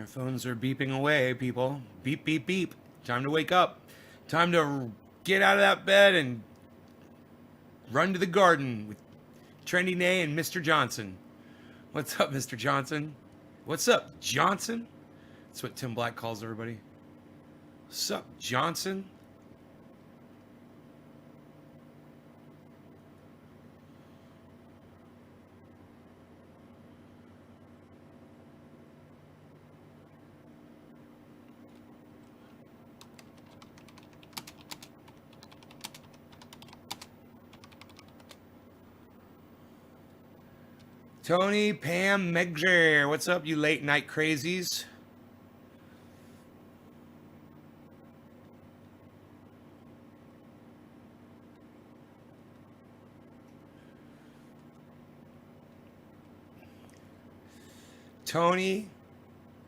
Phones are beeping away, people. Beep, beep, beep. Time to wake up. Time to get out of that bed and run to the garden with Trendy Nay and Mr. Johnson. What's up, Mr. Johnson? What's up, Johnson? That's what Tim Black calls everybody. What's up, Johnson? Tony, Pam, Megger, what's up, you late night crazies? Tony,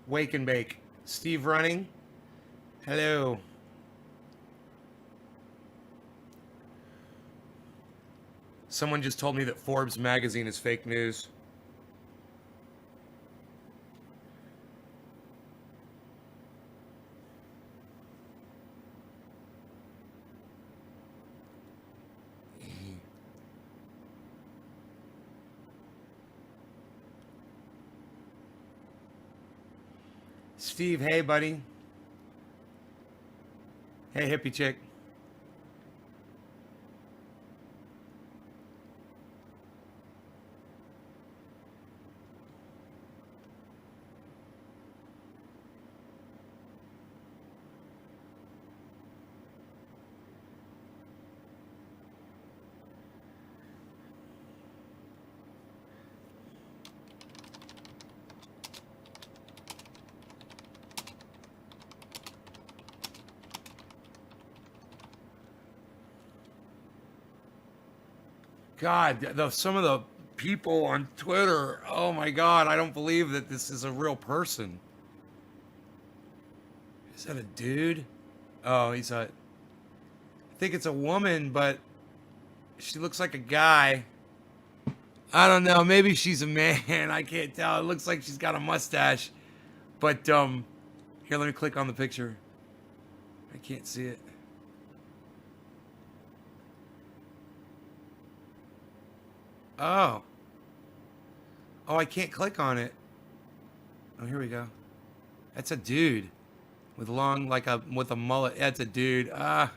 Wake and Bake. Steve Running, hello. Someone just told me that Forbes magazine is fake news. Steve, hey, buddy. Hey, hippie chick. God, some of the people on Twitter, oh my God, I don't believe that this is a real person. Is that a dude? Oh, I think it's a woman, but she looks like a guy. I don't know, maybe she's a man, I can't tell. It looks like she's got a mustache. But, here, let me click on the picture. I can't see it. Oh. Oh, I can't click on it. Oh, here we go. That's a dude with with a mullet. That's a dude. Ah.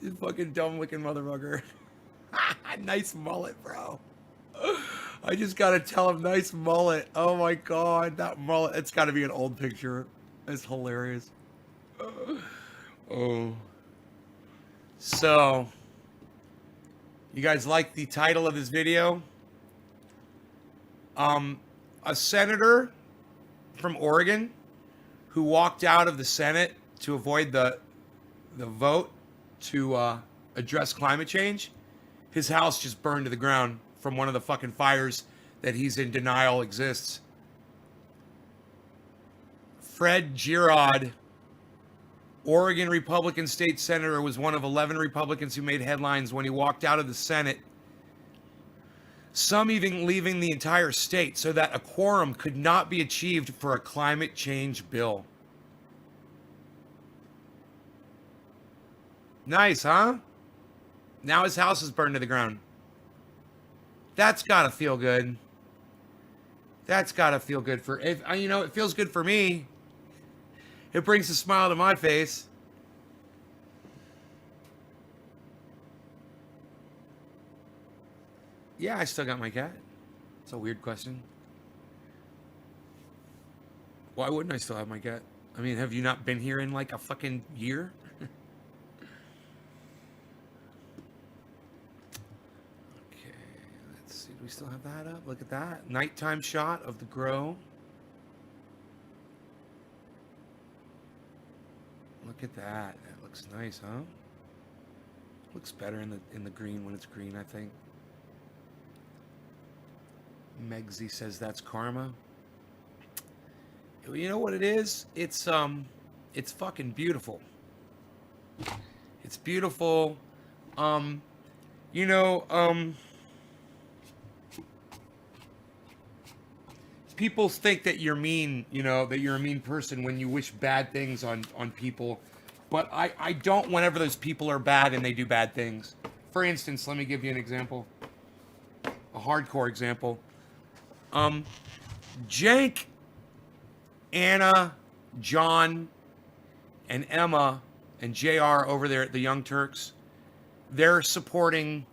You fucking dumb looking motherfucker. Nice mullet, bro. I just gotta tell him, nice mullet. Oh my God, that mullet. It's gotta be an old picture. It's hilarious. Oh. So, you guys like the title of this video? A senator from Oregon who walked out of the Senate to avoid the vote to address climate change. His house just burned to the ground from one of the fucking fires that he's in denial exists. Fred Girod, Oregon Republican state senator, was one of 11 Republicans who made headlines when he walked out of the Senate, some even leaving the entire state so that a quorum could not be achieved for a climate change bill. Nice, huh? Now his house is burned to the ground. That's gotta feel good. That's gotta feel good for, if you know, it feels good for me. It brings a smile to my face. Yeah, I still got my cat. It's a weird question. Why wouldn't I still have my cat? I mean, have you not been here in like a fucking year? Okay, let's see. Do we still have that up? Look at that. Nighttime shot of the grow. Look at that. That looks nice, huh? Looks better in the green when it's green, I think. Megsy says that's karma. You know what it is? It's fucking beautiful. It's beautiful. people think that you're mean, that you're a mean person when you wish bad things on people. But I don't whenever those people are bad and they do bad things. For instance, let me give you an example. A hardcore example. Jank, Anna, John, and Emma, and JR over there at the Young Turks, they're supporting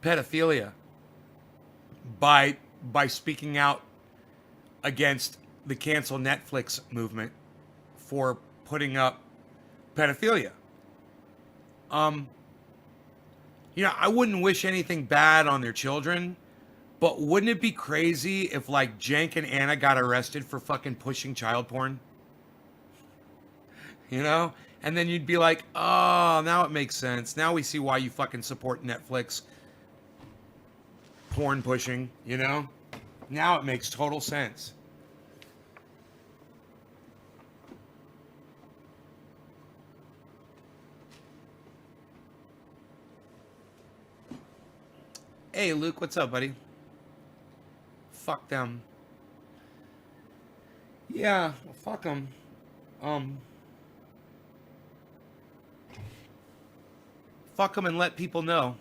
pedophilia by speaking out against the cancel Netflix movement for putting up pedophilia. I wouldn't wish anything bad on their children, but wouldn't it be crazy if like Jank and Anna got arrested for fucking pushing child porn? And then you'd be like, oh, now it makes sense. Now we see why you fucking support Netflix porn pushing, Now it makes total sense. Hey, Luke, what's up, buddy? Fuck them. Yeah, well, fuck them. Fuck them and let people know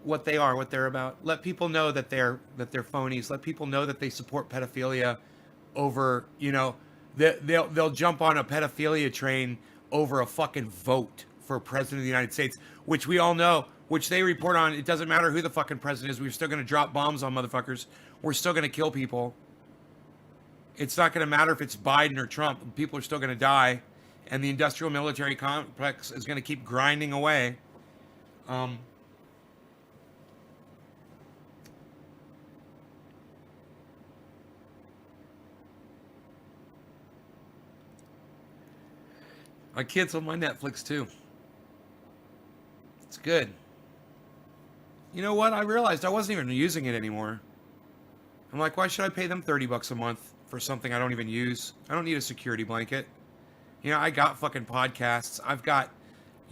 what they are, what they're about. Let people know that they're phonies. Let people know that they support pedophilia over, they'll jump on a pedophilia train over a fucking vote for president of the United States, which we all know, which they report on. It doesn't matter who the fucking president is. We're still going to drop bombs on motherfuckers. We're still going to kill people. It's not going to matter if it's Biden or Trump. People are still going to die. And the industrial military complex is going to keep grinding away. I canceled my Netflix too. It's good. You know what? I realized I wasn't even using it anymore. I'm like, why should I pay them $30 a month for something I don't even use? I don't need a security blanket. I got fucking podcasts. I've got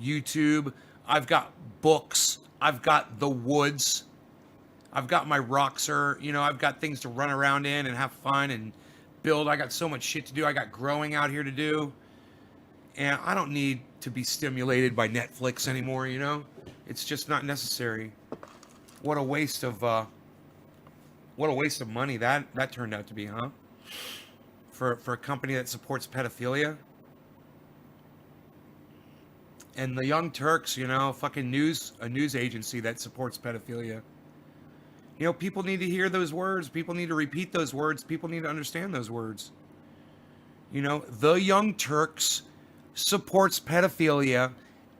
YouTube. I've got books. I've got the woods. I've got my Roxer. I've got things to run around in and have fun and build. I got so much shit to do. I got growing out here to do. And I don't need to be stimulated by Netflix anymore, It's just not necessary. What a waste of money that turned out to be, huh? For a company that supports pedophilia. And the Young Turks, fucking a news agency that supports pedophilia. People need to hear those words. People need to repeat those words. People need to understand those words. The Young Turks supports pedophilia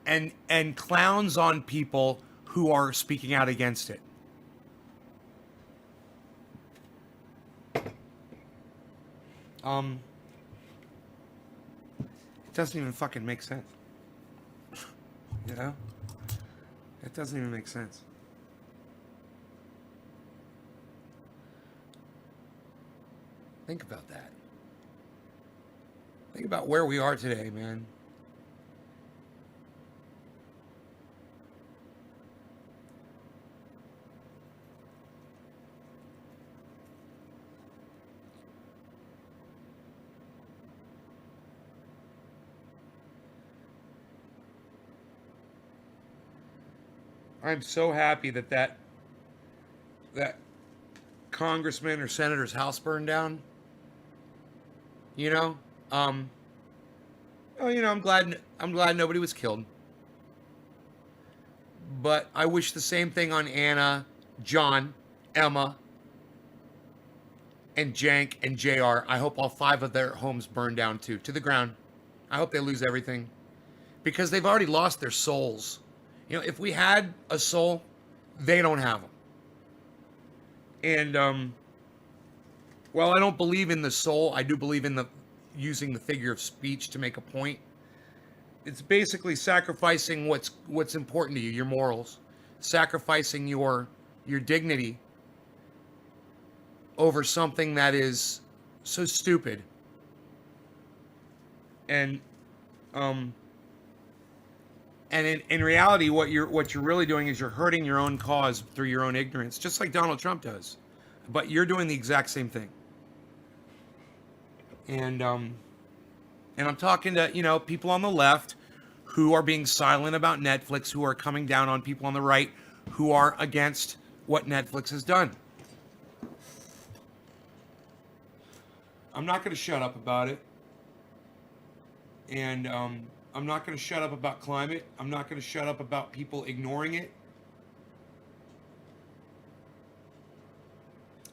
and clowns on people who are speaking out against it. It doesn't even fucking make sense. It doesn't even make sense. Think about that. Think about where we are today, man. I'm so happy that congressman or senator's house burned down. I'm glad nobody was killed. But I wish the same thing on Anna, John, Emma, and Jank and JR. I hope all 5 of their homes burn down too, to the ground. I hope they lose everything. Because they've already lost their souls. If we had a soul, they don't have them. And, while I don't believe in the soul, I do believe in using the figure of speech to make a point. It's basically sacrificing what's important to you, your morals, sacrificing your dignity over something that is so stupid. And in reality, what you're really doing is you're hurting your own cause through your own ignorance, just like Donald Trump does. But you're doing the exact same thing. And I'm talking to, people on the left who are being silent about Netflix, who are coming down on people on the right who are against what Netflix has done. I'm not going to shut up about it. And I'm not going to shut up about climate. I'm not going to shut up about people ignoring it.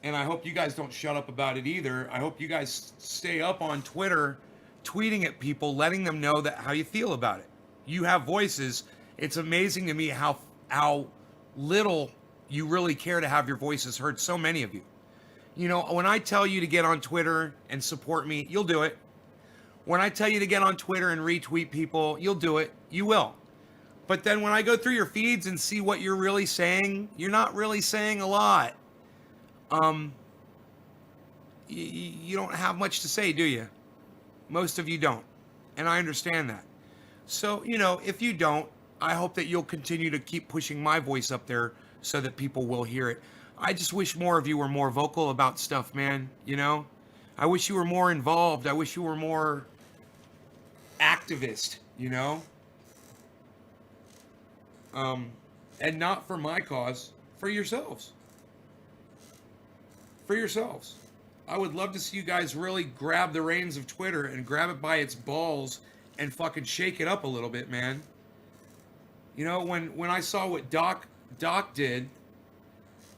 And I hope you guys don't shut up about it either. I hope you guys stay up on Twitter, tweeting at people, letting them know that how you feel about it. You have voices. It's amazing to me how little you really care to have your voices heard. So many of you. When I tell you to get on Twitter and support me, you'll do it. When I tell you to get on Twitter and retweet people, you'll do it. You will. But then when I go through your feeds and see what you're really saying, you're not really saying a lot. You don't have much to say, do you? Most of you don't. And I understand that. So, if you don't, I hope that you'll continue to keep pushing my voice up there so that people will hear it. I just wish more of you were more vocal about stuff, man. I wish you were more involved. I wish you were more activist, and not for my cause, for yourselves. For yourselves. I would love to see you guys really grab the reins of Twitter and grab it by its balls and fucking shake it up a little bit, man. When I saw what Doc did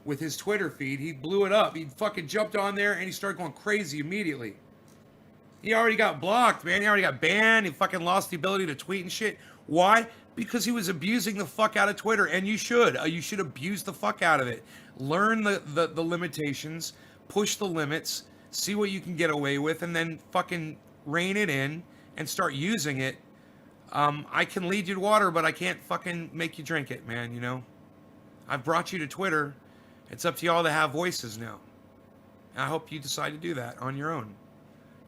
with his Twitter feed, he blew it up. He fucking jumped on there and he started going crazy immediately. He already got blocked, man. He already got banned. He fucking lost the ability to tweet and shit. Why? Because he was abusing the fuck out of Twitter. And you should. You should abuse the fuck out of it. Learn the limitations. Push the limits. See what you can get away with. And then fucking rein it in and start using it. I can lead you to water, but I can't fucking make you drink it, man, I've brought you to Twitter. It's up to y'all to have voices now. And I hope you decide to do that on your own.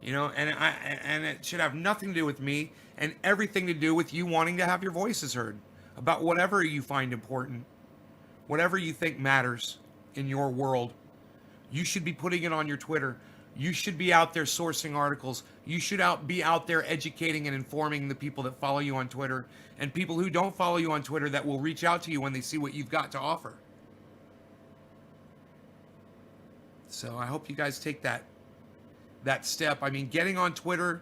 And it should have nothing to do with me and everything to do with you wanting to have your voices heard about whatever you find important, whatever you think matters in your world. You should be putting it on your Twitter. You should be out there sourcing articles. You should be out there educating and informing the people that follow you on Twitter and people who don't follow you on Twitter that will reach out to you when they see what you've got to offer. So I hope you guys take that step. I mean, getting on Twitter,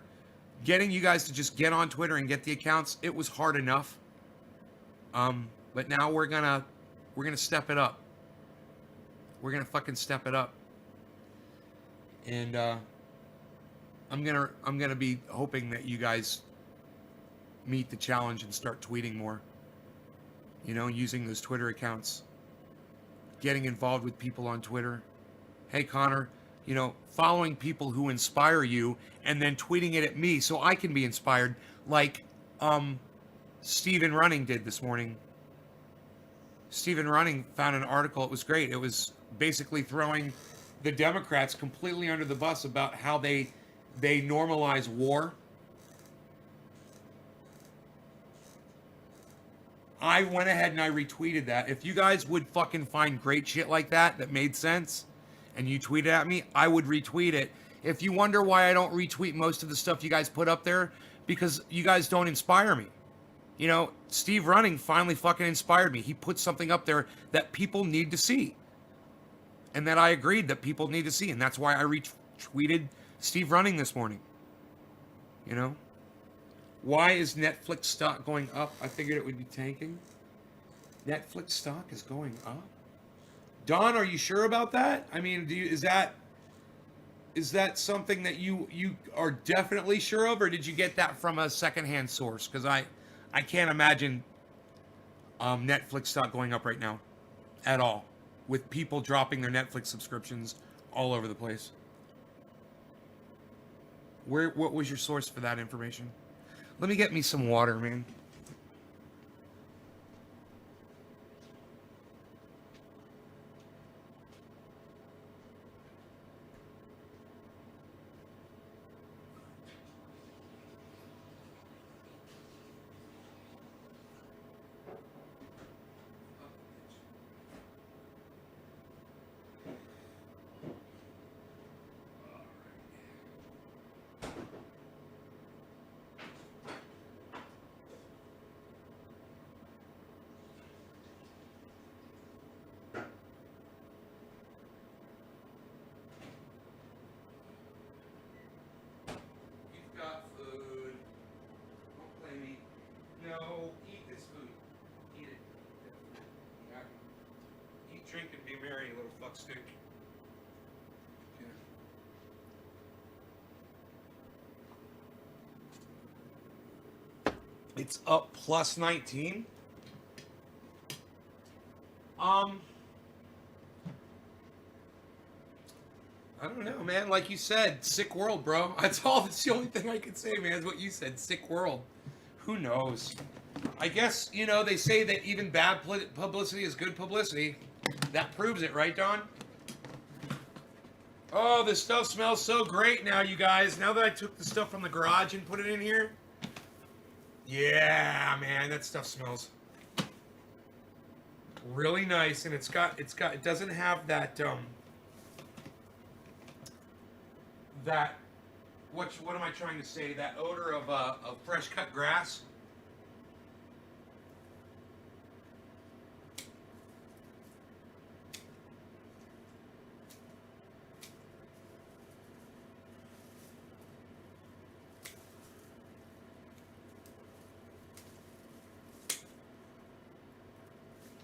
getting you guys to just get on Twitter and get the accounts, it was hard enough. But now we're gonna step it up. We're gonna fucking step it up. And I'm gonna be hoping that you guys meet the challenge and start tweeting more. Using those Twitter accounts, getting involved with people on Twitter. Hey, Connor, following people who inspire you and then tweeting it at me so I can be inspired, like Stephen Running did this morning. Stephen Running found an article. It was great. It was basically throwing the Democrats completely under the bus about how they normalize war. I went ahead and I retweeted that. If you guys would fucking find great shit like that made sense, and you tweet it at me, I would retweet it. If you wonder why I don't retweet most of the stuff you guys put up there, because you guys don't inspire me. Steve Running finally fucking inspired me. He put something up there that people need to see. And that I agreed that people need to see. And that's why I retweeted Steve Running this morning. Why is Netflix stock going up? I figured it would be tanking. Netflix stock is going up? Don, are you sure about that? I mean, is that something that you are definitely sure of, or did you get that from a secondhand source? Because I can't imagine Netflix stock going up right now at all, with people dropping their Netflix subscriptions all over the place. What was your source for that information? Let me get me some water, man. Drink and be merry, little fuckstick. It's up plus 19. I don't know, man. Like you said, sick world, bro. That's all. That's the only thing I can say, man, is what you said. Sick world. Who knows? I guess, you know, they say that even bad publicity is good publicity. That proves it, right, Don? Oh, this stuff smells so great now, you guys. Now that I took the stuff from the garage and put it in here. Yeah, man, that stuff smells really nice, and it doesn't have that what am I trying to say? That odor of fresh cut grass.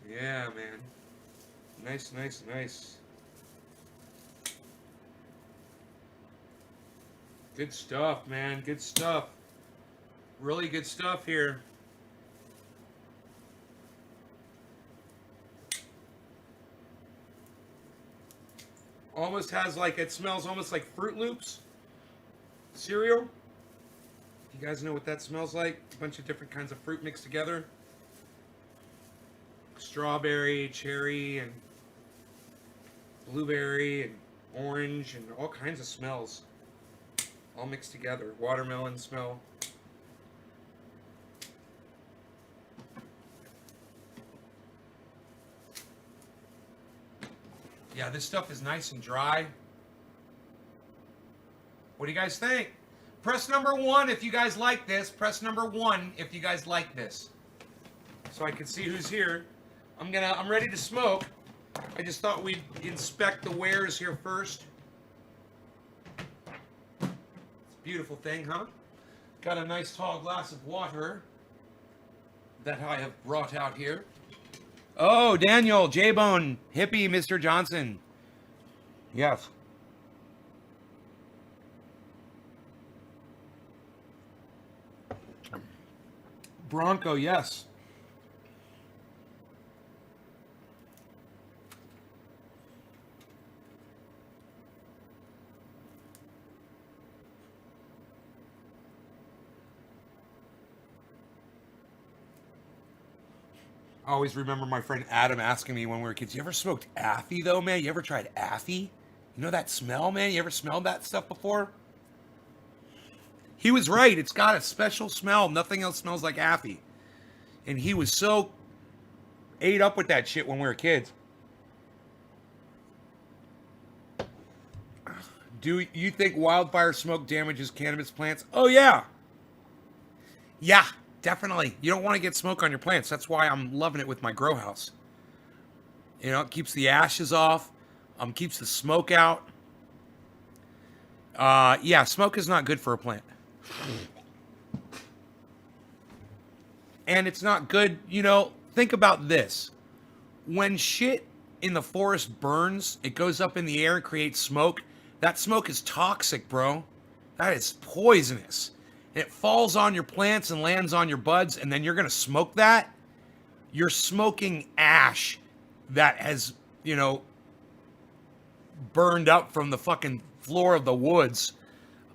Yeah, man. Nice, nice, nice. Good stuff, man. Good stuff. Really good stuff here. Almost has like, it smells almost like Fruit Loops cereal. You guys know what that smells like? A bunch of different kinds of fruit mixed together. Strawberry, cherry, and blueberry, and orange, and all kinds of smells. All mixed together. Watermelon smell. Yeah, this stuff is nice and dry. What do you guys think? Press number 1 if you guys like this. Press number 1 if you guys like this. So I can see who's here. I'm ready to smoke. I just thought we'd inspect the wares here first. It's a beautiful thing, huh? Got a nice tall glass of water that I have brought out here. Oh, Daniel, J-Bone, hippie, Mr. Johnson. Yes. Bronco, yes. I always remember my friend Adam asking me when we were kids, you ever smoked Affy though, man? You ever tried Affy? You know that smell, man? You ever smelled that stuff before? He was right. It's got a special smell. Nothing else smells like Affy. And he was so ate up with that shit when we were kids. Do you think wildfire smoke damages cannabis plants? Oh, yeah. Yeah, definitely. You don't want to get smoke on your plants. That's why I'm loving it with my grow house. You know, it keeps the ashes off. Keeps the smoke out. Yeah, smoke is not good for a plant. And it's not good, you know, think about this. When shit in the forest burns, it goes up in the air and creates smoke. That smoke is toxic, bro. That is poisonous. And it falls on your plants and lands on your buds, and then you're going to smoke that. You're smoking ash that has, you know, burned up from the fucking floor of the woods.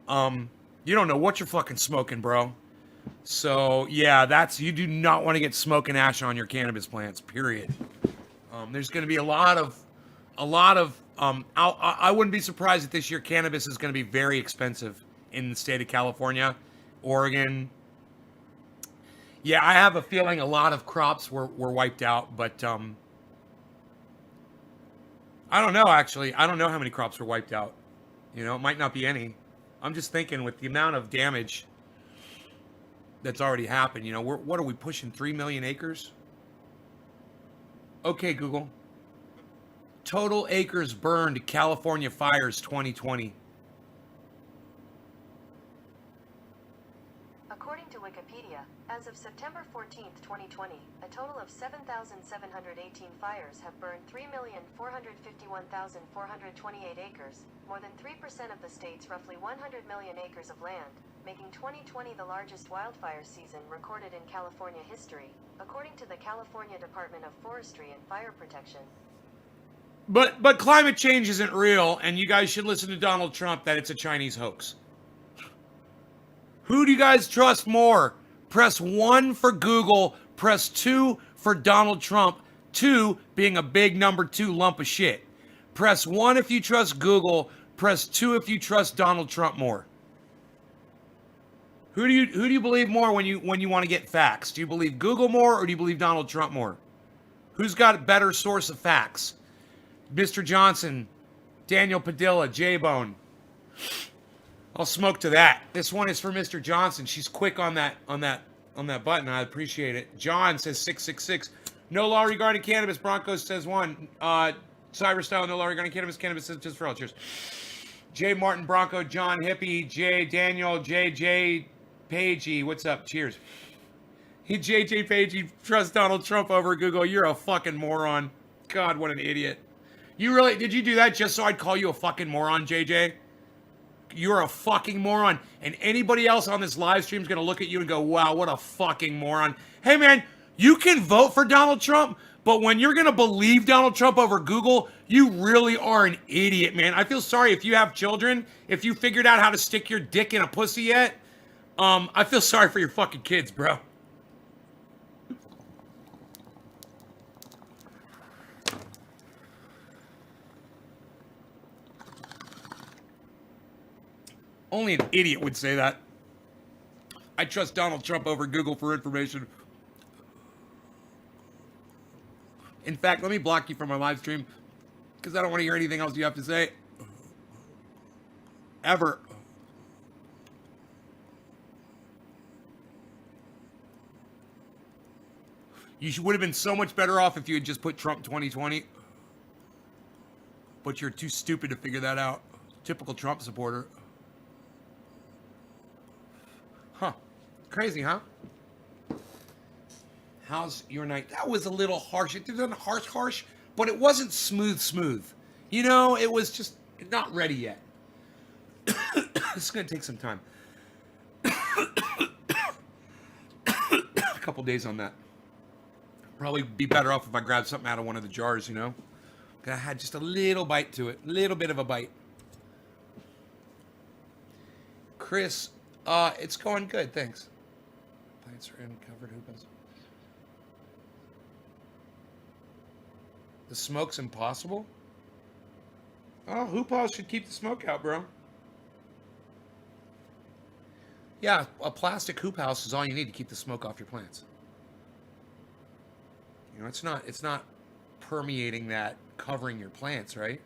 You don't know what you're fucking smoking, bro. So, yeah, you do not want to get smoke and ash on your cannabis plants, period. There's going to be a lot of, I wouldn't be surprised if this year cannabis is going to be very expensive in the state of California, Oregon. Yeah, I have a feeling a lot of crops were wiped out, but I don't know, actually. I don't know how many crops were wiped out. You know, it might not be any. I'm just thinking with the amount of damage that's already happened, you know, what are we pushing, 3 million acres? Okay, Google. Total acres burned, California fires 2020. According to Wikipedia, as As of September 14, 2020, a total of 7,718 fires have burned 3,451,428 acres, more than 3% of the state's roughly 100 million acres of land, making 2020 the largest wildfire season recorded in California history, according to the California Department of Forestry and Fire Protection. But climate change isn't real, and you guys should listen to Donald Trump that it's a Chinese hoax. Who do you guys trust more? Press 1 for Google, press 2 for Donald Trump, 2 being a big number 2 lump of shit. Press 1 if you trust Google, press 2 if you trust Donald Trump more. Who do you believe more when you want to get facts? Do you believe Google more or do you believe Donald Trump more? Who's got a better source of facts? Mr. Johnson, Daniel Padilla, J-Bone. I'll smoke to that. This one is for Mr. Johnson. She's quick on that button. I appreciate it. John says 666. No law regarding cannabis. Broncos says 1. Cyber style, no law regarding cannabis. Cannabis says just for all. Cheers. J. Martin, Bronco, John, Hippie, J. Daniel, J. Pagey. What's up? Cheers. J. Pagey, trust Donald Trump over Google. You're a fucking moron. God, what an idiot. Did you do that just so I'd call you a fucking moron, JJ? You're a fucking moron. And anybody else on this live stream is going to look at you and go, wow, what a fucking moron. Hey, man, you can vote for Donald Trump, but when you're going to believe Donald Trump over Google, you really are an idiot, man. I feel sorry if you have children, if you figured out how to stick your dick in a pussy yet. I feel sorry for your fucking kids, bro. Only an idiot would say that. I trust Donald Trump over Google for information. In fact, let me block you from my live stream because I don't want to hear anything else you have to say. Ever. You would have been so much better off if you had just put Trump 2020. But you're too stupid to figure that out. Typical Trump supporter. Huh. Crazy, huh? How's your night? That was a little harsh. It wasn't harsh, but it wasn't smooth. You know, it was just not ready yet. This is going to take some time. A couple days on that. Probably be better off if I grabbed something out of one of the jars, you know? I had just a little bite to it. A little bit of a bite. Chris... it's going good, thanks. Plants are in covered hoopahs. The smoke's impossible? Oh, hoopahs should keep the smoke out, bro. Yeah, a plastic hoop house is all you need to keep the smoke off your plants. You know, it's not permeating that, covering your plants, right?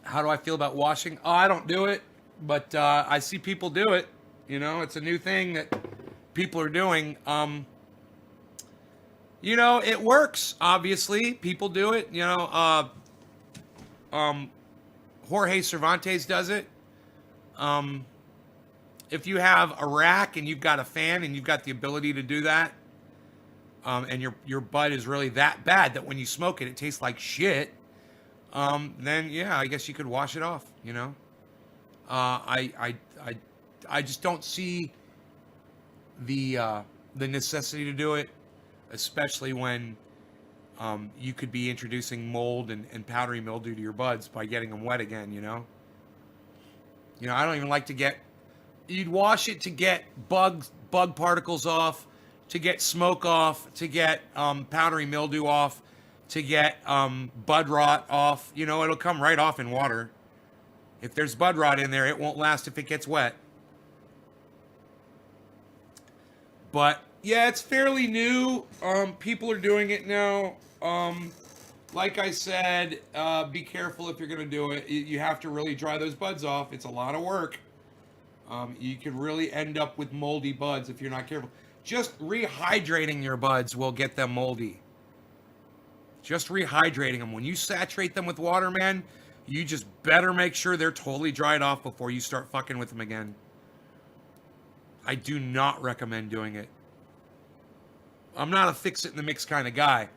How do I feel about washing? Oh, I don't do it, but I see people do it. You know, it's a new thing that people are doing. You know, it works, obviously. People do it. You know, Jorge Cervantes does it. If you have a rack and you've got a fan and you've got the ability to do that, and your bud is really that bad that when you smoke it, it tastes like shit, then yeah, I guess you could wash it off, you know. I just don't see the necessity to do it, especially when you could be introducing mold and powdery mildew to your buds by getting them wet again, you know. You know, I don't even like to get. You'd wash it to get bug particles off, to get smoke off, to get powdery mildew off, to get bud rot off. You know, it'll come right off in water. If there's bud rot in there, it won't last if it gets wet. But yeah, it's fairly new. People are doing it now. Like I said, be careful if you're going to do it. You have to really dry those buds off. It's a lot of work. You could really end up with moldy buds if you're not careful. Just rehydrating your buds will get them moldy. Just rehydrating them. When you saturate them with water, man, You just better make sure they're totally dried off before you start fucking with them again. I do not recommend doing it. I'm not a fix it in the mix kind of guy.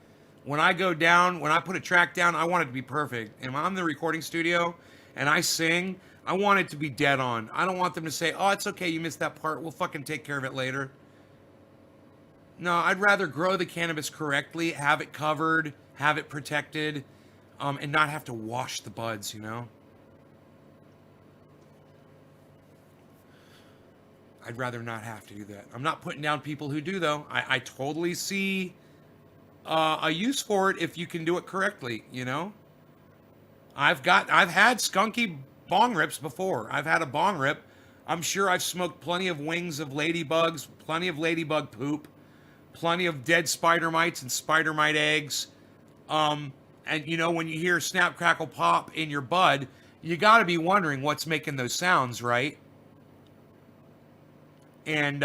When I go down, when I put a track down, I want it to be perfect. And when I'm in the recording studio and I sing, I want it to be dead on. I don't want them to say, oh, it's okay, you missed that part. We'll fucking take care of it later. No, I'd rather grow the cannabis correctly, have it covered, have it protected, and not have to wash the buds, you know? I'd rather not have to do that. I'm not putting down people who do, though. I totally see a use for it if you can do it correctly, you know? I've had skunky bong rips before. I've had a bong rip. I'm sure I've smoked plenty of wings of ladybugs, plenty of ladybug poop, plenty of dead spider mites and spider mite eggs. And you know, when you hear snap, crackle, pop in your bud, you got to be wondering what's making those sounds, right? And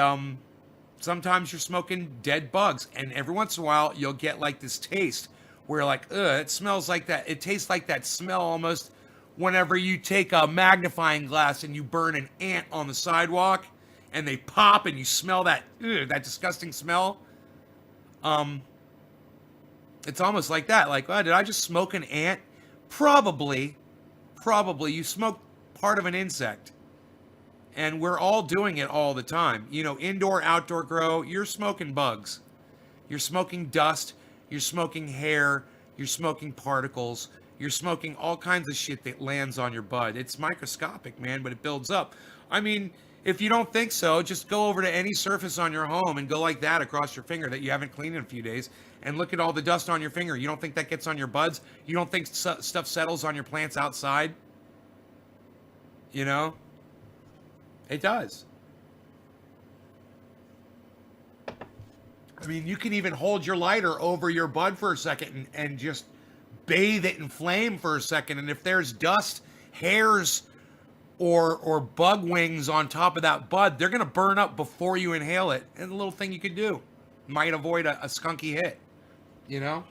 sometimes you're smoking dead bugs, and every once in a while you'll get like this taste where you're like, ugh, it smells like that. It tastes like that smell almost whenever you take a magnifying glass and you burn an ant on the sidewalk and they pop and you smell that, that disgusting smell. It's almost like that. Like, oh, did I just smoke an ant? Probably you smoked part of an insect. And we're all doing it all the time. You know, indoor, outdoor grow, you're smoking bugs. You're smoking dust. You're smoking hair. You're smoking particles. You're smoking all kinds of shit that lands on your bud. It's microscopic, man, but it builds up. I mean, if you don't think so, just go over to any surface on your home and go like that across your finger that you haven't cleaned in a few days and look at all the dust on your finger. You don't think that gets on your buds? You don't think stuff settles on your plants outside? You know? It does. I mean, you can even hold your lighter over your bud for a second and just bathe it in flame for a second. And if there's dust, hairs, or bug wings on top of that bud, they're going to burn up before you inhale it. And a little thing you could do might avoid a skunky hit, you know?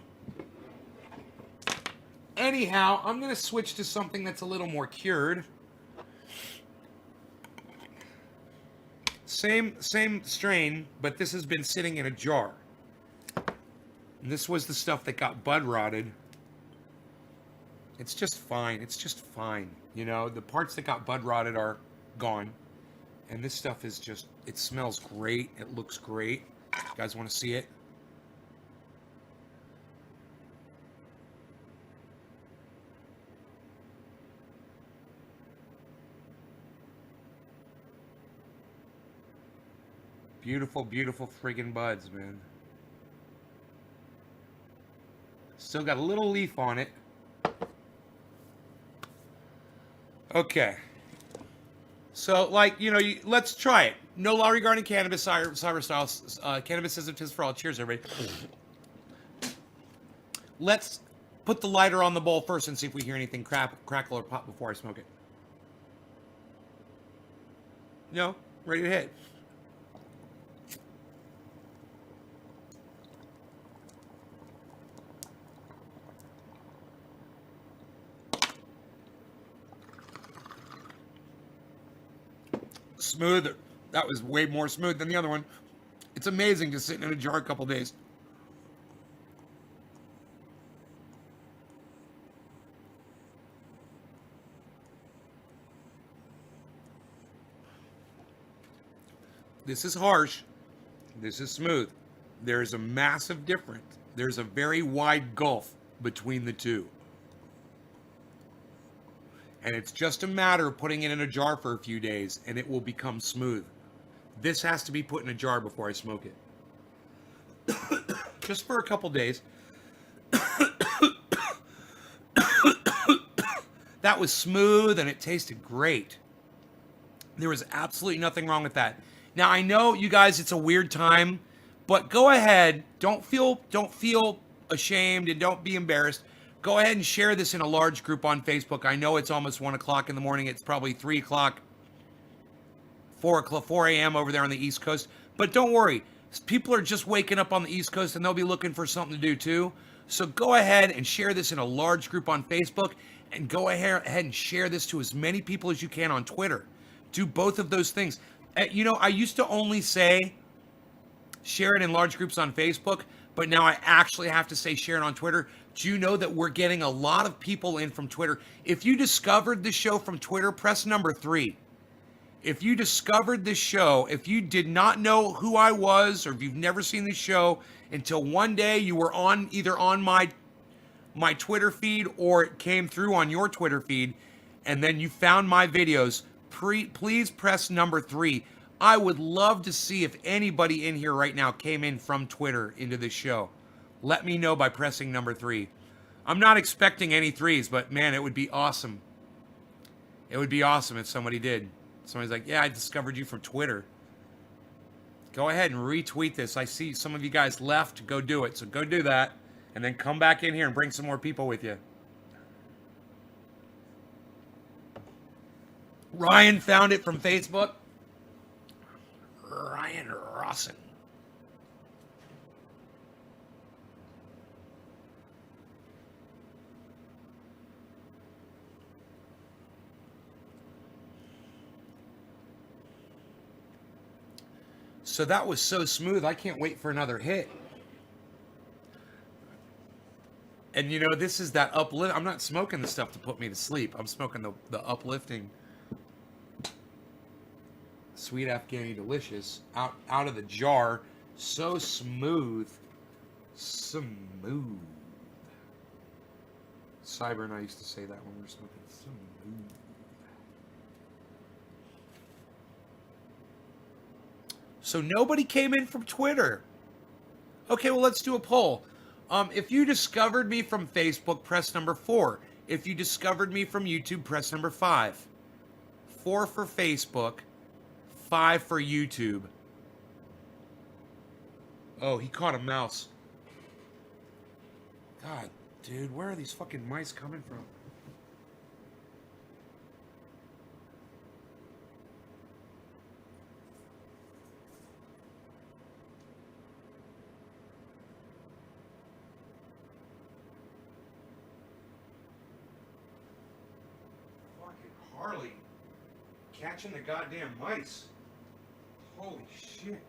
Anyhow, I'm going to switch to something that's a little more cured. Same strain, but this has been sitting in a jar. And this was the stuff that got bud rotted. It's just fine. It's just fine. You know, the parts that got bud rotted are gone. And this stuff is just, it smells great. It looks great. You guys want to see it? Beautiful, beautiful friggin' buds, man. Still got a little leaf on it. Okay. So, like, you know, let's try it. No law regarding cannabis, cyber styles. Cannabis isn't just for all. Cheers, everybody. Let's put the lighter on the bowl first and see if we hear anything crackle or pop before I smoke it. No? Ready to hit. Smoother. That was way more smooth than the other one. It's amazing just sitting in a jar a couple days. This is harsh. This is smooth. There is a massive difference. There's a very wide gulf between the two. And it's just a matter of putting it in a jar for a few days, and it will become smooth. This has to be put in a jar before I smoke it. Just for a couple days. That was smooth, and it tasted great. There was absolutely nothing wrong with that. Now, I know, you guys, it's a weird time, but go ahead. Don't feel ashamed, and don't be embarrassed. Go ahead and share this in a large group on Facebook. I know it's almost 1 o'clock in the morning. It's probably 3 o'clock, 4 a.m. over there on the East Coast. But don't worry. People are just waking up on the East Coast, and they'll be looking for something to do too. So go ahead and share this in a large group on Facebook And go ahead and share this to as many people as you can on Twitter. Do both of those things. You know, I used to only say share it in large groups on Facebook, but now I actually have to say share it on Twitter. Do you know that we're getting a lot of people in from Twitter? If you discovered the show from Twitter, press number 3. If you discovered this show, if you did not know who I was, or if you've never seen the show until one day you were on either on my Twitter feed or it came through on your Twitter feed, and then you found my videos, please press number 3. I would love to see if anybody in here right now came in from Twitter into this show. Let me know by pressing number 3. I'm not expecting any 3s, but man, it would be awesome. It would be awesome if somebody did. Somebody's like, yeah, I discovered you from Twitter. Go ahead and retweet this. I see some of you guys left. Go do it. So go do that. And then come back in here and bring some more people with you. Ryan found it from Facebook. Ryan Rawson. So that was so smooth. I can't wait for another hit. And you know, this is that uplift. I'm not smoking the stuff to put me to sleep. I'm smoking the uplifting Sweet Afghani Delicious out of the jar. So smooth. Smooth. Cyber and I used to say that when we were smoking. Smooth. So nobody came in from Twitter. Okay, well, let's do a poll. If you discovered me from Facebook, press number 4. If you discovered me from YouTube, press number 5. 4 for Facebook, 5 for YouTube. Oh, he caught a mouse. God, dude, where are these fucking mice coming from? Harley catching the goddamn mice. Holy shit.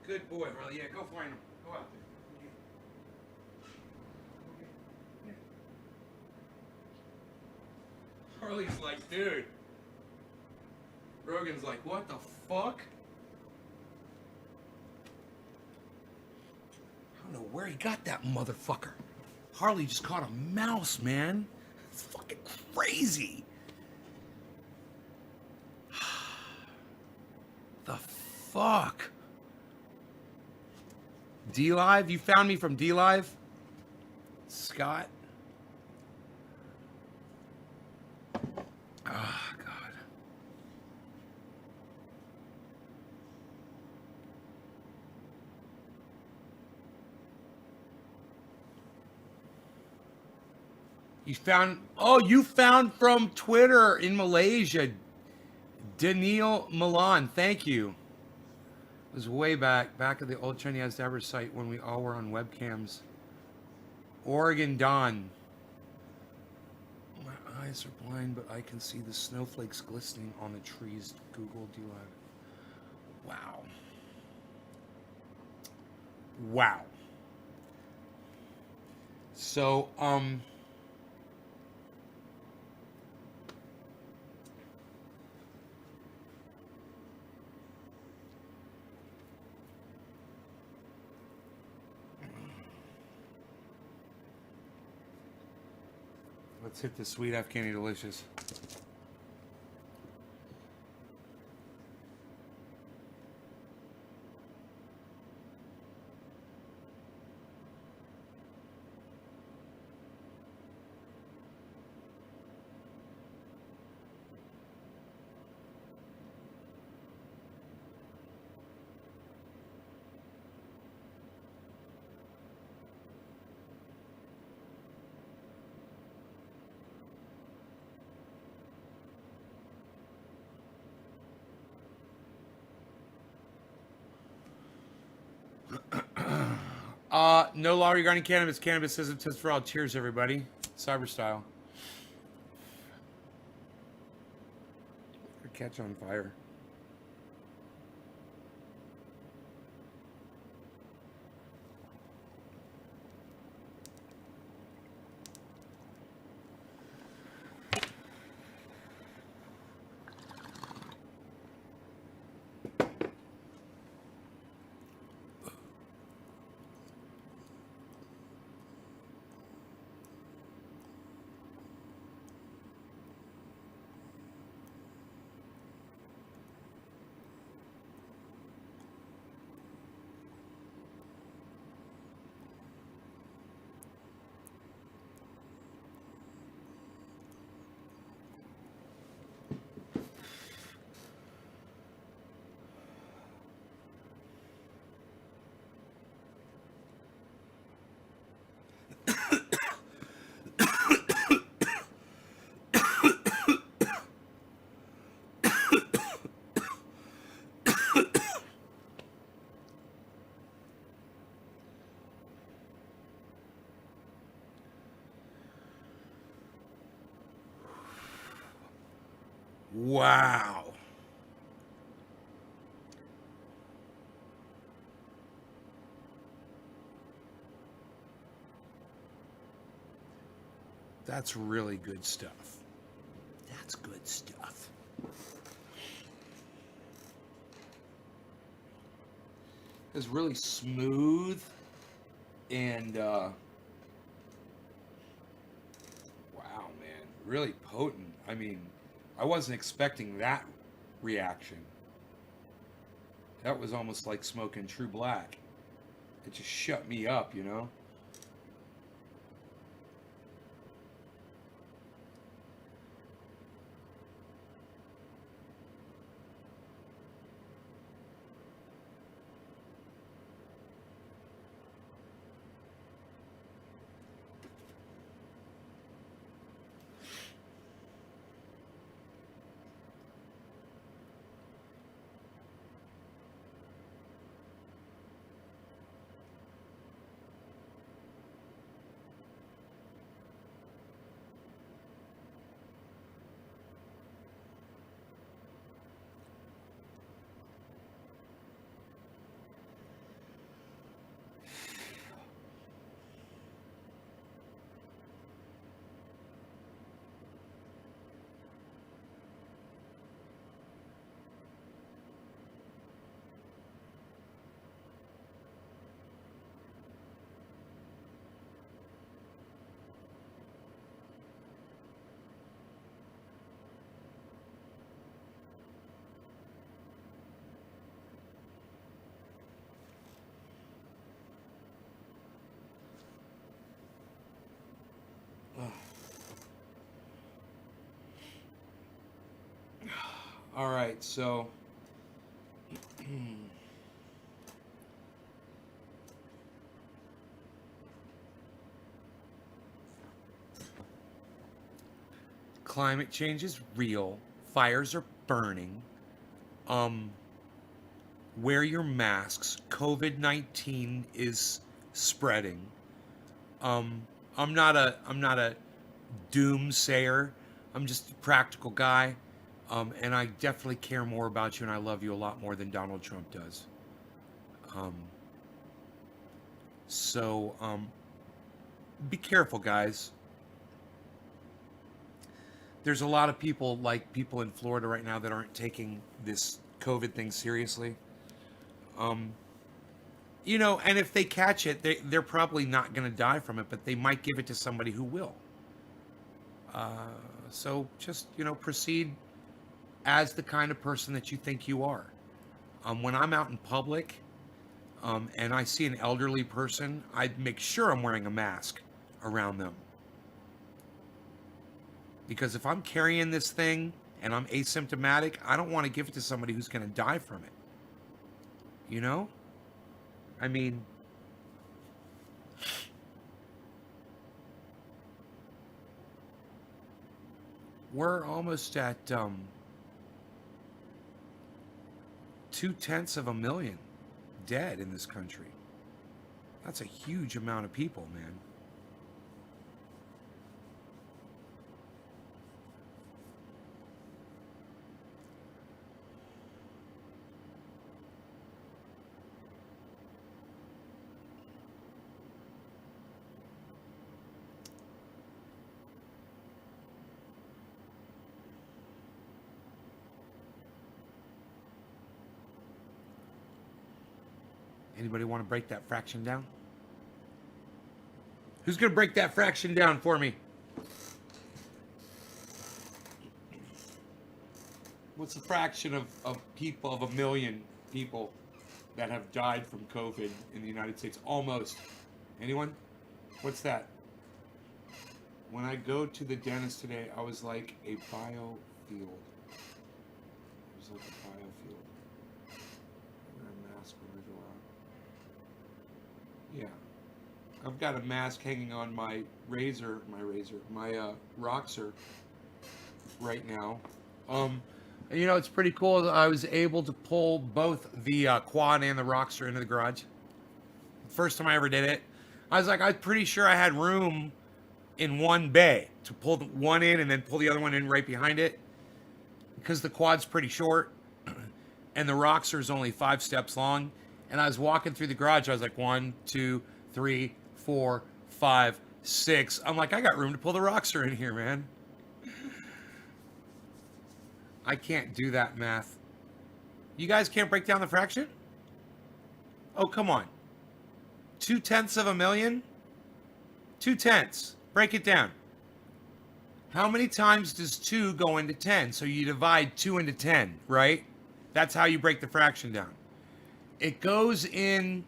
Good boy, Harley. Yeah, go find him. Go out there. Harley's like, dude. Rogan's like, what the fuck? I don't know where he got that motherfucker. Harley just caught a mouse, man. It's fucking crazy. The fuck? D-Live? You found me from D-Live? Scott? Oh, God. You found... Oh, you found from Twitter in Malaysia. Daniil Milan, thank you. It was way back at the old Chinese Dabber site when we all were on webcams. Oregon Dawn. My eyes are blind, but I can see the snowflakes glistening on the trees. Google D-Live. Wow. Wow. So, let's hit the Sweet Afghani Delicious. No law regarding cannabis. Cannabis isn't test for all. Cheers, everybody. Cyber style. Catch on fire. Wow. That's really good stuff. That's good stuff. It's really smooth and wow, man, really potent. I mean, I wasn't expecting that reaction. That was almost like smoking True Black. It just shut me up, you know? All right, so climate change is real. Fires are burning. Um, Wear your masks. COVID-19 is spreading. Um, I'm not a doomsayer. I'm just a practical guy. And I definitely care more about you and I love you a lot more than Donald Trump does. Um, so be careful, guys. There's a lot of people, like people in Florida right now, that aren't taking this COVID thing seriously. Um, and if they catch it, they're probably not going to die from it, but they might give it to somebody who will. Uh, so just, proceed as the kind of person that you think you are. When I'm out in public and I see an elderly person, I make sure I'm wearing a mask around them. Because if I'm carrying this thing and I'm asymptomatic, I don't want to give it to somebody who's going to die from it. You know? I mean, we're almost at 2/10 of a million dead in this country. That's a huge amount of people, man. Anybody want to break that fraction down? Who's going to break that fraction down for me? What's the fraction of people, of 1 million people that have died from COVID in the United States? Almost. Anyone? What's that? When I go to the dentist today, I was like a biofield. It was like a biofield. Wear a mask when I go out. Yeah. I've got a mask hanging on my Roxer right now. And you know, it's pretty cool that I was able to pull both the quad and the Roxer into the garage. First time I ever did it. I was like, I'm pretty sure I had room in one bay to pull the one in and then pull the other one in right behind it. Because the quad's pretty short and the Roxer is only 5 steps long. And I was walking through the garage. I was like, 1, 2, 3, 4, 5, 6. I'm like, I got room to pull the Roxer in here, man. I can't do that math. You guys can't break down the fraction? Oh, come on. 2/10 of a million? 2/10. Break it down. How many times does 2 go into 10? So you divide 2 into 10, right? That's how you break the fraction down. It goes in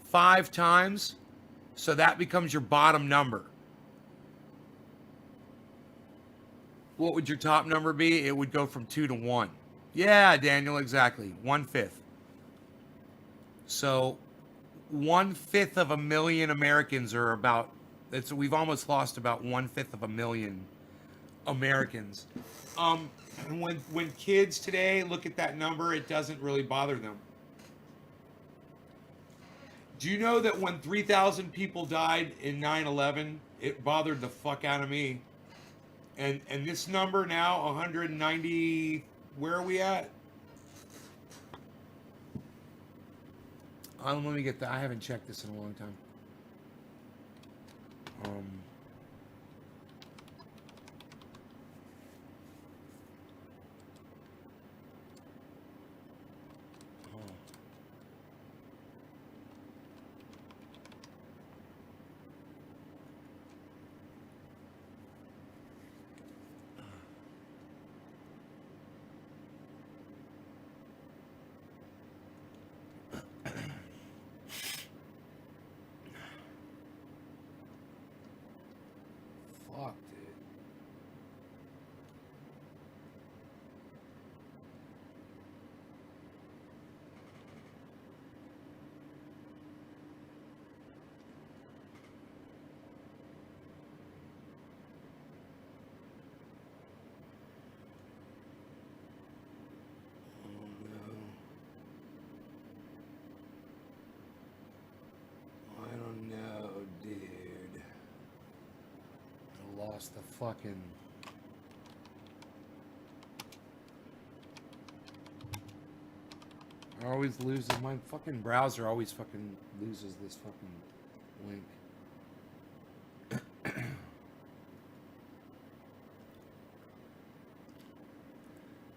5 times, so that becomes your bottom number. What would your top number be? It would go from 2 to 1. Yeah, Daniel, exactly. 1/5. So 1/5 of a million Americans are about, we've almost lost about 1/5 of a million Americans. And when kids today look at that number, it doesn't really bother them. Do you know that when 3,000 people died in 9/11, it bothered the fuck out of me? And this number now, 190, where are we at? Let me get that. I haven't checked this in a long time. Fuck, dude. I don't know, dude. I lost the fucking... I always lose my fucking browser. Always fucking loses this fucking link.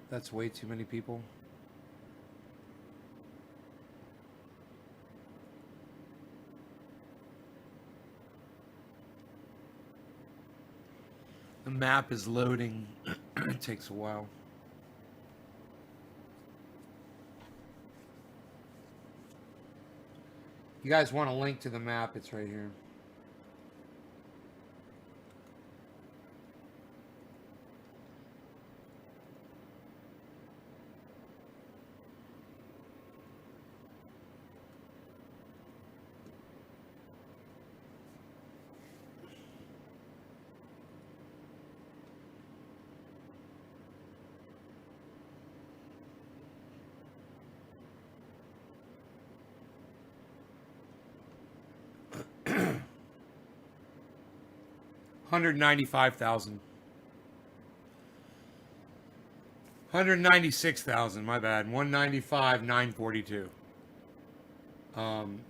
That's way too many people. The map is loading. It takes a while. You guys want a link to the map? It's right here. 195,000. 196,000, my bad. 195,942.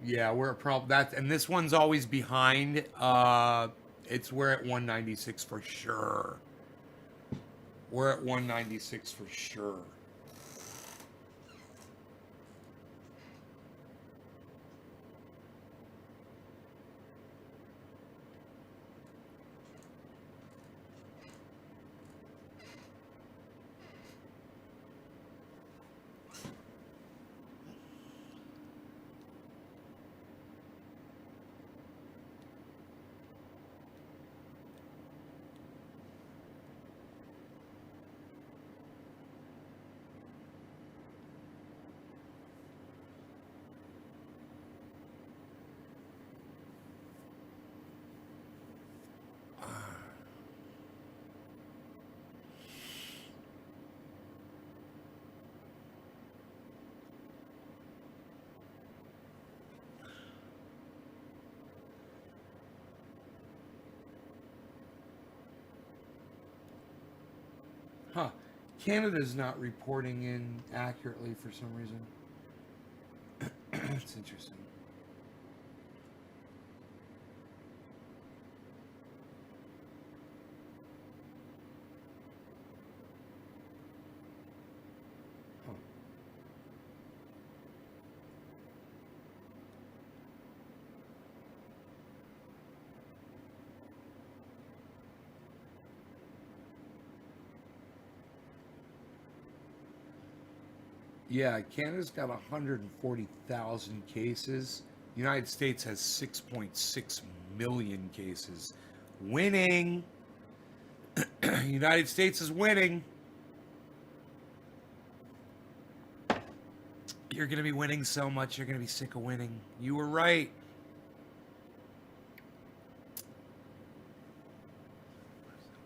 Yeah, we're probably that, and this one's always behind. We're at 196 for sure. We're at 196 for sure. Huh. Canada's not reporting in accurately for some reason. It's interesting. Huh. Yeah, Canada's got 140,000 cases. United States has 6.6 million cases. Winning. United States is winning. You're going to be winning so much, you're going to be sick of winning. You were right.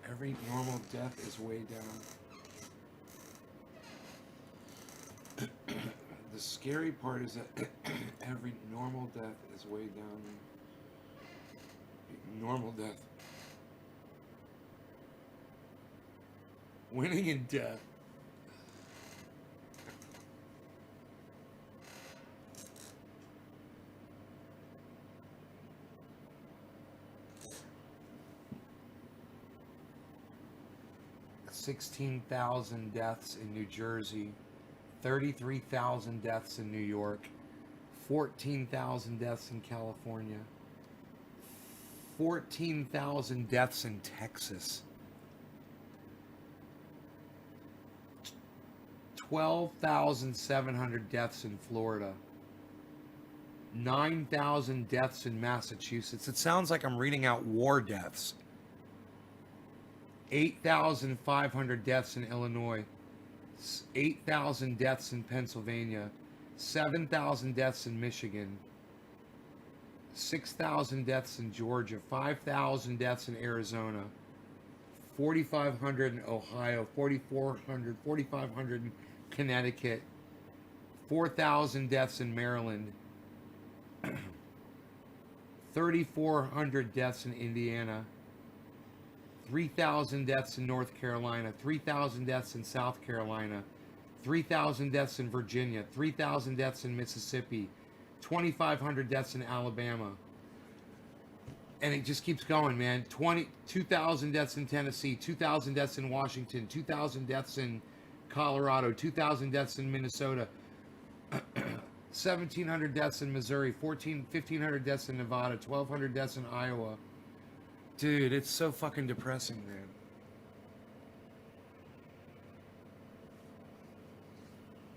Every normal death is way down. The scary part is that every normal death is way down. Normal death. Winning in death. $16,000 deaths in New Jersey. 33,000 deaths in New York, 14,000 deaths in California, 14,000 deaths in Texas, 12,700 deaths in Florida, 9,000 deaths in Massachusetts. It sounds like I'm reading out war deaths. 8,500 deaths in Illinois. 8,000 deaths in Pennsylvania, 7,000 deaths in Michigan, 6,000 deaths in Georgia, 5,000 deaths in Arizona, 4,500 in Ohio, 4,500 in Connecticut, 4,000 deaths in Maryland, 3,400 deaths in Indiana, 3,000 deaths in North Carolina, 3,000 deaths in South Carolina, 3,000 deaths in Virginia, 3,000 deaths in Mississippi, 2,500 deaths in Alabama. And it just keeps going, man. 2,000 deaths in Tennessee, 2,000 deaths in Washington, 2,000 deaths in Colorado, 2,000 deaths in Minnesota, 1,700 deaths in Missouri, 1,500 deaths in Nevada, 1,200 deaths in Iowa. Dude, it's so fucking depressing, man.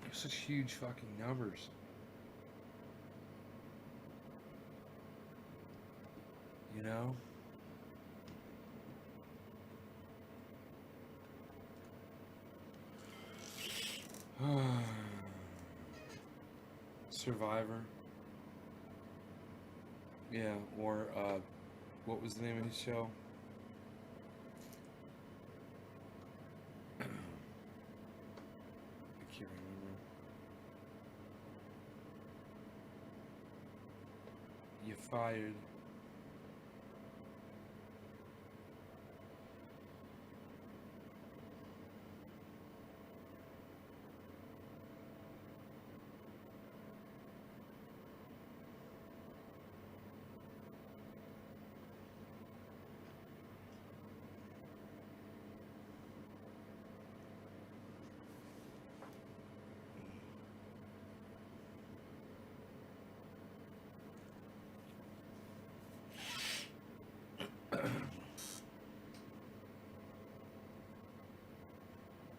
They're such huge fucking numbers. You know? Survivor. Yeah, or, what was the name of his show? I can't remember. You fired.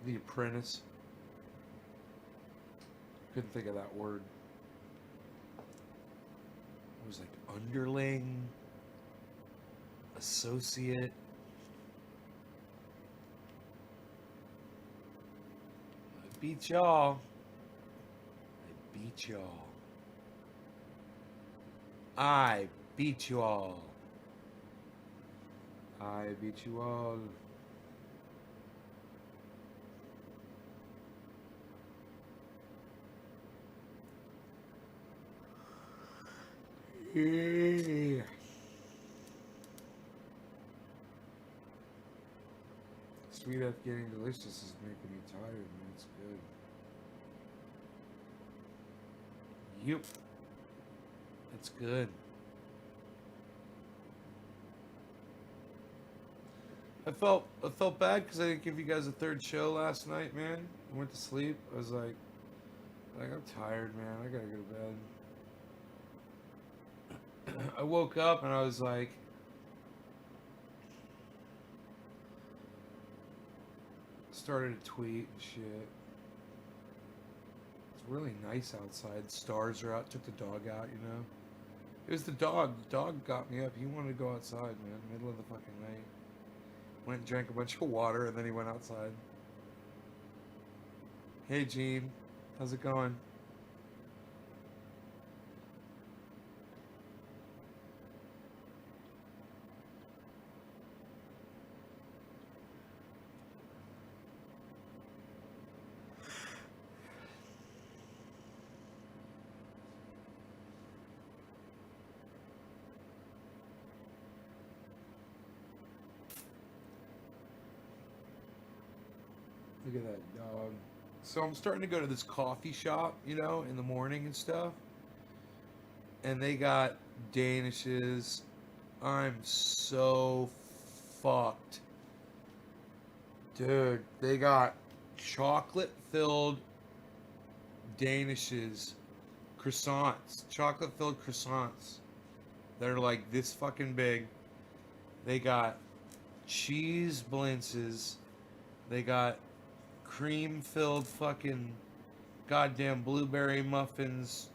The Apprentice. Couldn't think of that word. It was like underling, associate. I beat y'all. I beat y'all. I beat you all. I beat you all. Yeah. Sweet F getting delicious is making me tired, man. It's good. Yep. It's good. I felt bad because I didn't give you guys a third show last night, man. I went to sleep. I was like I'm tired, man. I gotta go to bed. I woke up and I was like, started to tweet and shit. It's really nice outside. Stars are out. Took the dog out, you know. It was the dog. The dog got me up. He wanted to go outside, man. Middle of the fucking night. Went and drank a bunch of water and then he went outside. Hey, Gene. How's it going? Look at that dog. So I'm starting to go to this coffee shop, you know, in the morning and stuff. And they got Danishes. I'm so fucked. Dude, they got chocolate-filled Danishes. Croissants. Chocolate-filled croissants. That are like this fucking big. They got cheese blintzes. They got cream-filled fucking goddamn blueberry muffins.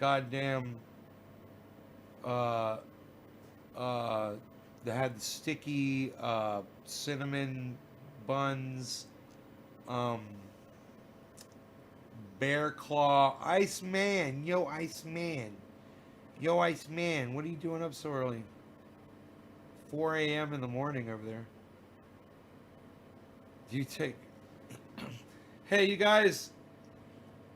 Goddamn they had the sticky cinnamon buns, bear claw, Iceman, yo Iceman, what are you doing up so early? 4 a.m. in the morning over there. Do you take? Hey, you guys.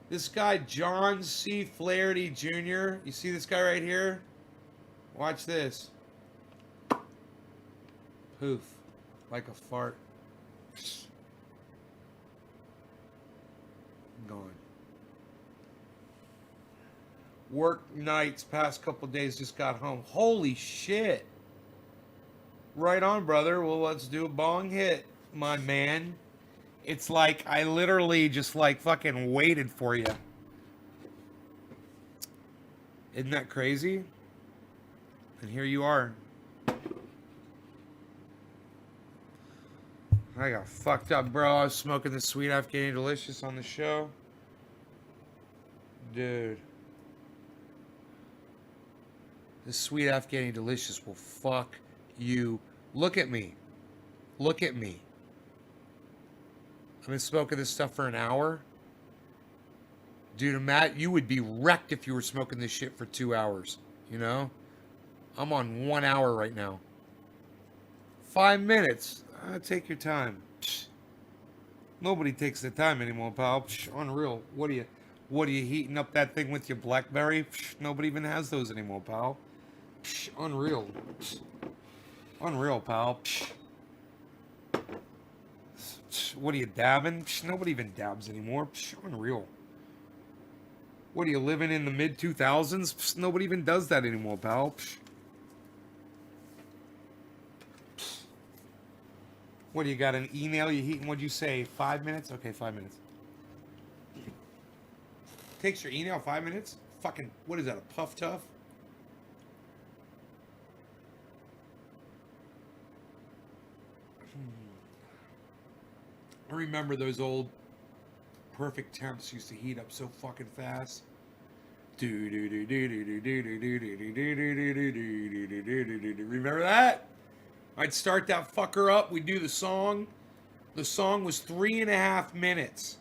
This guy, John C. Flaherty Jr. You see this guy right here? Watch this. Poof. Like a fart. Gone. Work nights past couple days, just got home. Holy shit. Right on, brother. Well, let's do a bong hit, my man. It's like I literally just like fucking waited for you. Isn't that crazy? And here you are. I got fucked up, bro. I was smoking the Sweet Afghani Delicious on the show. Dude. The Sweet Afghani Delicious will fuck you. Look at me. Look at me. I've been smoking this stuff for an hour. Dude, Matt, you would be wrecked if you were smoking this shit for 2 hours. You know? I'm on 1 hour right now. 5 minutes. Take your time. Psh. Nobody takes the time anymore, pal. Psh, unreal. What are you heating up that thing with your BlackBerry? Psh, nobody even has those anymore, pal. Psh, unreal. Psh. Unreal, pal. Psh. What are you dabbing? Psh, nobody even dabs anymore. Psh, unreal. What are you living in the mid 2000s? Psh, nobody even does that anymore, pal. Psh. Psh. What do you got? An email you heating? What'd you say? 5 minutes? Okay, 5 minutes. Takes your email 5 minutes? Fucking, what is that? A puff tough? I remember those old perfect temps used to heat up so fucking fast. Remember that? I'd start that fucker up. We'd do the song. The song was 3.5 minutes.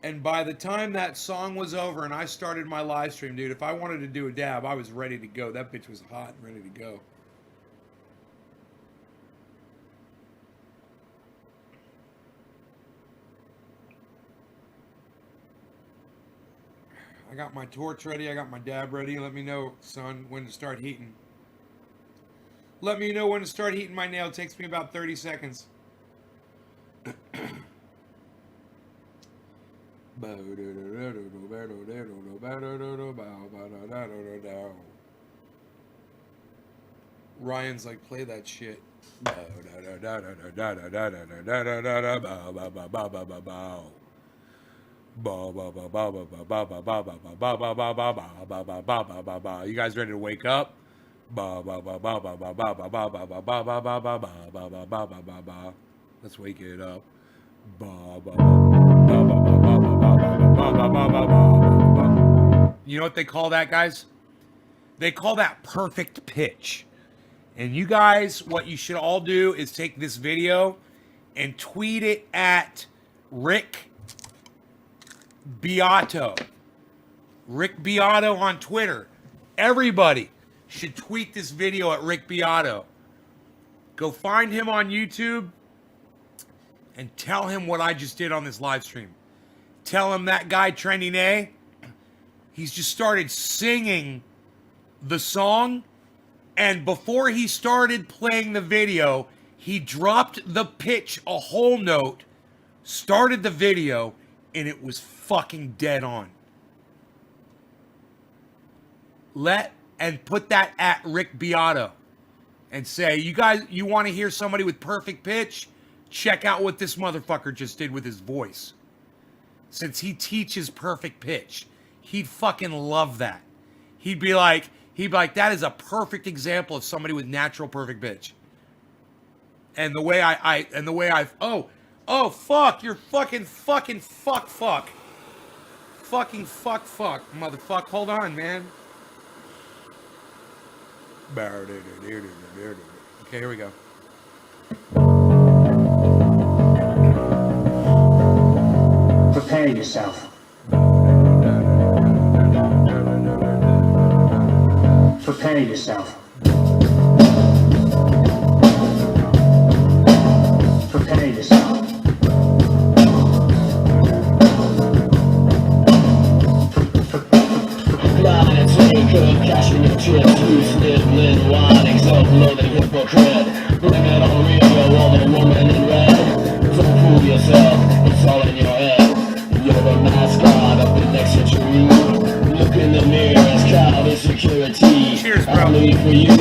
And by the time that song was over and I started my live stream, dude, if I wanted to do a dab, I was ready to go. That bitch was hot and ready to go. I got my torch ready. I got my dab ready. Let me know, son, when to start heating. Let me know when to start heating my nail. It takes me about 30 seconds. Ryan's like, play that shit. You guys ready to wake up? Let's wake it up. You know what they call that, guys? They call that perfect pitch. And you guys, what you should all do is take this video and tweet it at Rick Beato. Rick Beato on Twitter. Everybody should tweet this video at Rick Beato. Go find him on YouTube and tell him what I just did on this live stream. Tell him that guy, Trendy Nay, he's just started singing the song, and before he started playing the video, he dropped the pitch a whole note, started the video, and it was fucking dead on. And put that at Rick Beato and say, you guys, you want to hear somebody with perfect pitch? Check out what this motherfucker just did with his voice. Since he teaches perfect pitch, he'd fucking love that. He'd be like, that is a perfect example of somebody with natural perfect pitch. And the way fuck, you're fucking fuck. Fucking fuck, motherfucker. Hold on, man. Okay, here we go. Prepare yourself. Prepare yourself. Prepare yourself. Cashing your chips, loose nibbling, wine, exploding hypocrite. Bring it on real, woman in red. Don't fool yourself, it's all in your head. You're the mascot of the next century. Look in the mirror, it's cloud insecurity. Cheers, bro. I'm leaving for you,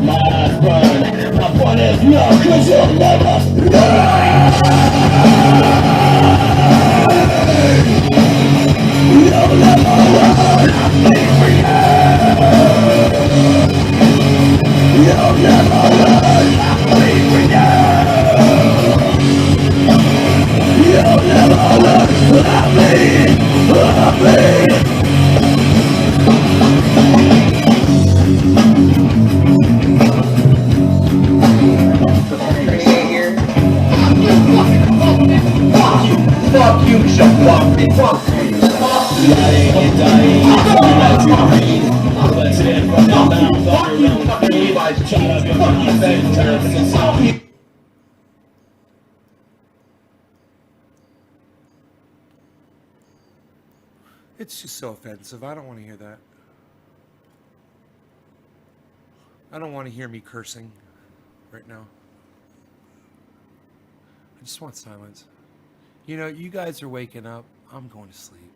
my eyes burn. My point is no, cause you'll never learn. You'll never learn. I'm leaving for you. You'll never learn. I'm leaving for you. You'll never learn. I'm leaving. Fuck you, shut up, fuck you. Lying and dying, not to read. Let's hit from the mouth, on your own feet. Try to be on your face, turn to something. It's just so offensive. I don't want to hear that. I don't want to hear me cursing right now. I just want silence. You know, you guys are waking up. I'm going to sleep.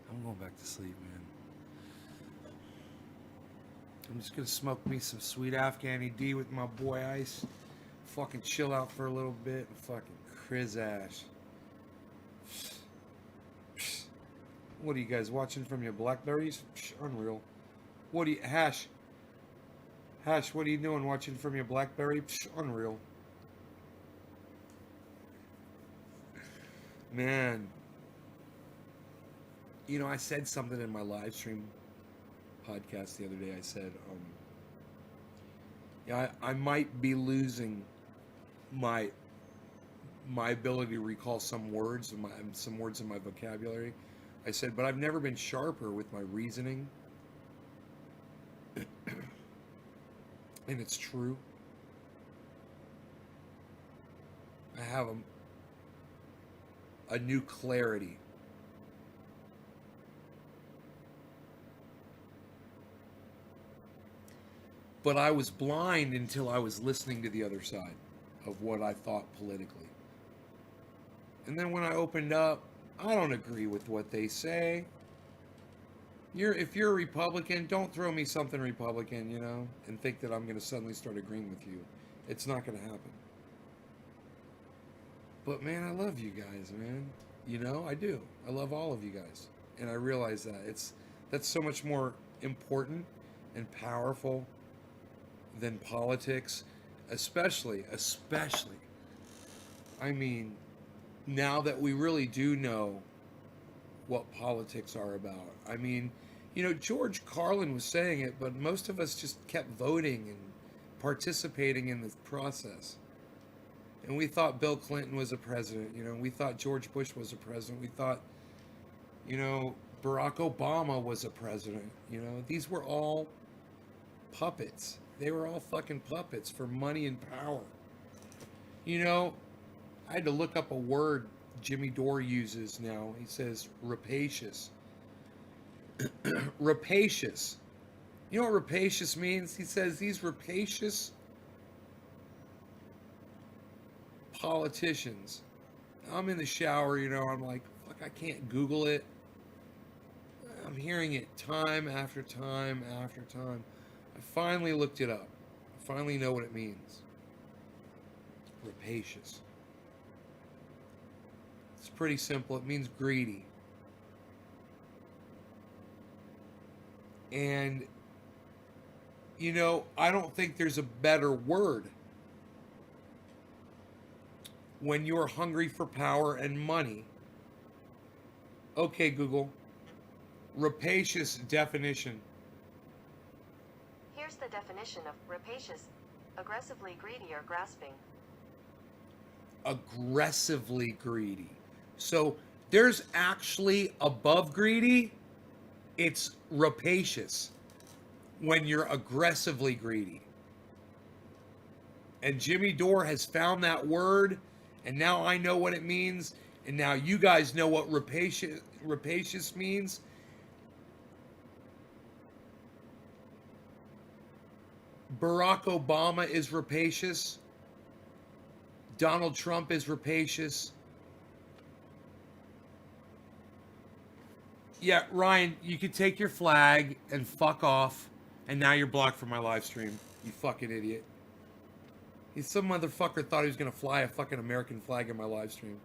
I'm going back to sleep, man. I'm just going to smoke me some sweet Afghani D with my boy Ice. Fucking chill out for a little bit and fucking Chris Ash. What are you guys watching from your Blackberries? Unreal. What do you... Hash, what are you doing watching from your Blackberry? Unreal. Man, you know, I said something in my live stream podcast the other day. I said, yeah, I might be losing my ability to recall some words in my vocabulary. I said, but I've never been sharper with my reasoning. And it's true. I have a new clarity. But I was blind until I was listening to the other side of what I thought politically. And then when I opened up, I don't agree with what they say. If you're a Republican, don't throw me something Republican, you know, and think that I'm going to suddenly start agreeing with you. It's not going to happen. But man, I love you guys, man. You know, I do. I love all of you guys. And I realize that that's so much more important and powerful than politics, especially. I mean, now that we really do know what politics are about. I mean, you know, George Carlin was saying it, but most of us just kept voting and participating in this process. And we thought Bill Clinton was a president, you know, we thought George Bush was a president, we thought, you know, Barack Obama was a president, you know, these were all puppets. They were all fucking puppets for money and power. You know, I had to look up a word Jimmy Dore uses now. He says rapacious. Rapacious. You know what rapacious means? He says these rapacious politicians. I'm in the shower, you know, I'm like, fuck, I can't Google it. I'm hearing it time after time after time. I finally looked it up. I finally know what it means. Rapacious. It's pretty simple. It means greedy. And, you know, I don't think there's a better word when you're hungry for power and money. Okay, Google. Rapacious definition. Here's the definition of rapacious: aggressively greedy or grasping. Aggressively greedy. So there's actually above greedy, it's rapacious when you're aggressively greedy. And Jimmy Dore has found that word, and now I know what it means, and now you guys know what rapacious means. Barack Obama is rapacious. Donald Trump is rapacious. Yeah, Ryan, you could take your flag and fuck off, and now you're blocked from my live stream. You fucking idiot. Some motherfucker thought he was gonna fly a fucking American flag in my live stream.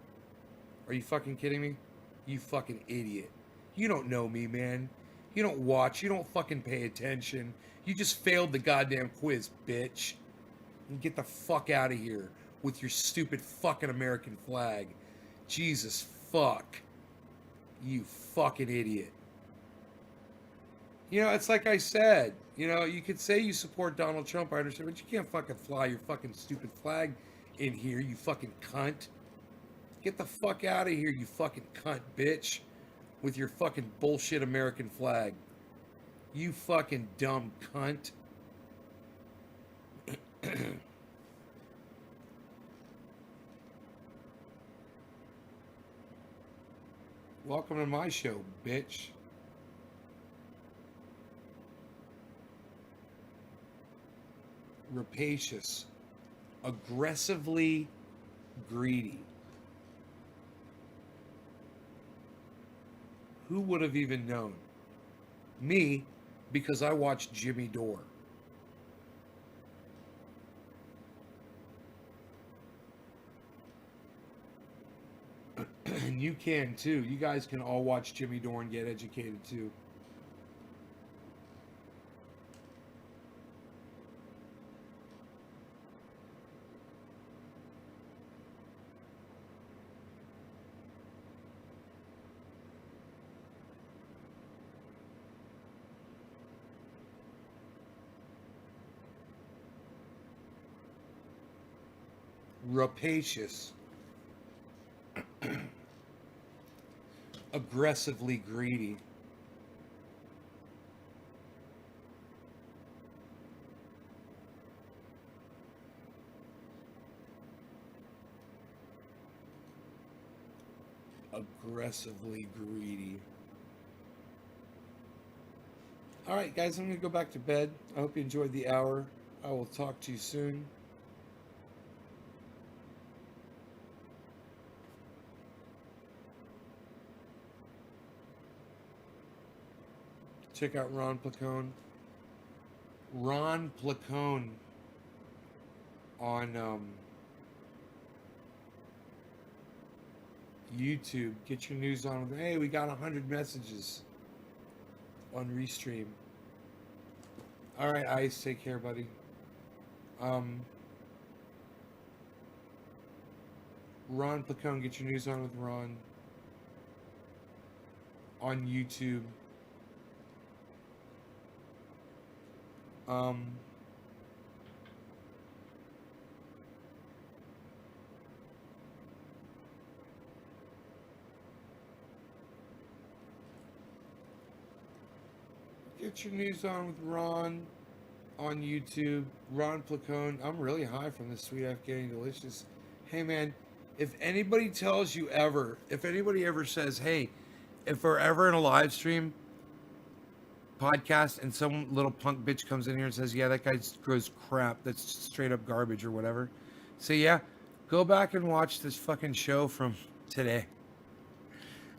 Are you fucking kidding me? You fucking idiot. You don't know me, man. You don't watch. You don't fucking pay attention. You just failed the goddamn quiz, bitch. And get the fuck out of here with your stupid fucking American flag. Jesus fuck. You fucking idiot. You know, it's like I said, you know, you could say you support Donald Trump, I understand, but you can't fucking fly your fucking stupid flag in here, you fucking cunt. Get the fuck out of here, you fucking cunt, bitch, with your fucking bullshit American flag. You fucking dumb cunt. Welcome to my show, bitch. Rapacious. Aggressively greedy. Who would have even known? Me, because I watched Jimmy Dore. And you can too. You guys can all watch Jimmy Dore and get educated too. rapacious, aggressively greedy. Aggressively greedy. All right, guys, I'm going to go back to bed. I hope you enjoyed the hour. I will talk to you soon. Check out Ron Placone. Ron Placone on YouTube. Get your news on. Hey, we got 100 messages on Restream. All right, Ice, take care, buddy. Ron Placone, get your news on with Ron on YouTube. Get your news on with Ron on YouTube. Ron Placone. I'm really high from this Sweet Afghani Delicious. Hey, man, if anybody tells you ever, if anybody ever says, hey, if we're ever in a live stream podcast and some little punk bitch comes in here and says, yeah, that guy grows crap, that's straight up garbage or whatever, say, yeah, go back and watch this fucking show from today.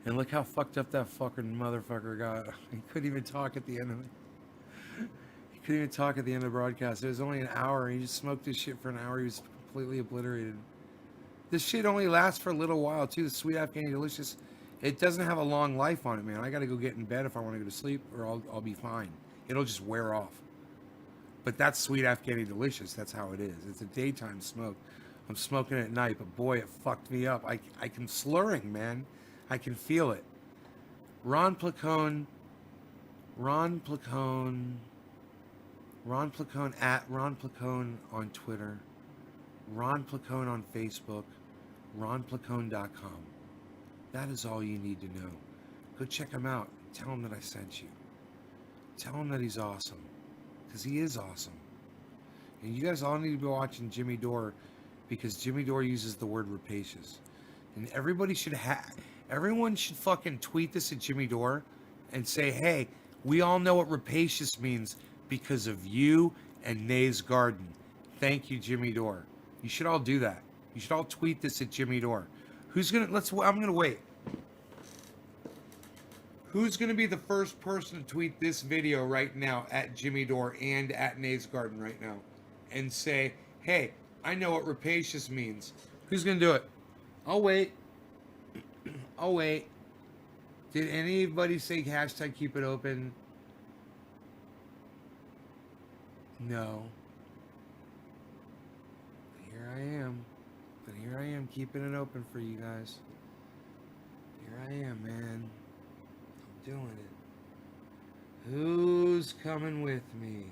And look how fucked up that fucking motherfucker got. He couldn't even talk at the end of it. He couldn't even talk at the end of the broadcast. It was only an hour. He just smoked this shit for an hour. He was completely obliterated. This shit only lasts for a little while, too. The Sweet Afghani Delicious. It doesn't have a long life on it, man. I got to go get in bed if I want to go to sleep, or I'll be fine. It'll just wear off. But that's Sweet Afghani Delicious. That's how it is. It's a daytime smoke. I'm smoking at night, but boy, it fucked me up. I can slurring, man. I can feel it. Ron Placone at Ron Placone on Twitter, Ron Placone on Facebook, ronplacone.com. That is all you need to know. Go check him out. Tell him that I sent you. Tell him that he's awesome, because he is awesome. And you guys all need to be watching Jimmy Dore, because Jimmy Dore uses the word rapacious. And everybody should everyone should fucking tweet this at Jimmy Dore and say, hey, we all know what rapacious means because of you and Nay's Garden. Thank you, Jimmy Dore. You should all do that. You should all tweet this at Jimmy Dore. I'm gonna wait. Who's gonna be the first person to tweet this video right now at Jimmy Dore and at Nay's Garden right now and say, hey, I know what rapacious means? Who's gonna do it? I'll wait. I'll wait. Did anybody say hashtag keep it open? No. Here I am. But here I am keeping it open for you guys. Here I am, man. I'm doing it. Who's coming with me?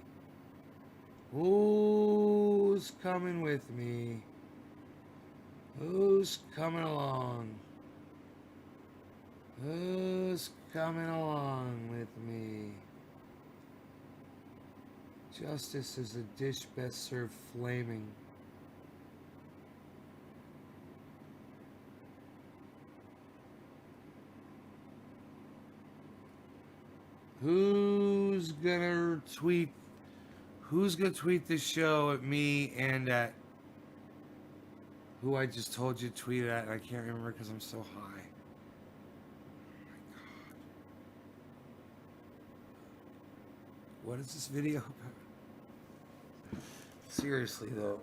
Who's coming with me? Who's coming along? Who's coming along with me? Justice is a dish best served flaming. Who's gonna tweet this show at me and at who I just told you to tweet at? And I can't remember because I'm so high. What is this video about? Seriously though.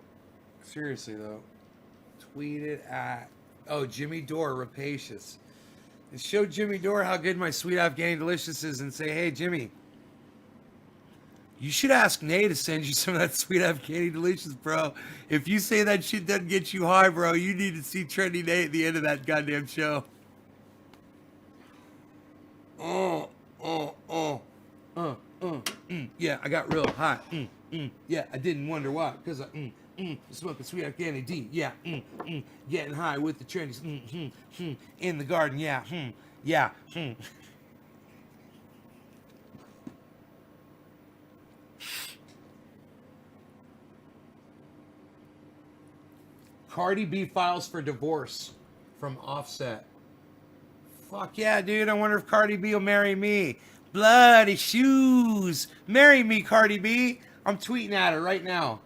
Tweet it at Jimmy Dore rapacious. And show Jimmy Dore how good my Sweet Afghani Delicious is and say, hey Jimmy, you should ask Nay to send you some of that Sweet Afghani Delicious, bro. If you say that shit doesn't get you high, bro, you need to see Trendy Nay at the end of that goddamn show. Yeah, I got real high. Yeah, I didn't wonder why, because Smoking sweet Afghani D, yeah. Getting high with the trendies, in the garden, yeah. Yeah. Cardi B files for divorce from Offset. Fuck yeah, dude. I wonder if Cardi B will marry me. Bloody shoes. Marry me, Cardi B. I'm tweeting at her right now.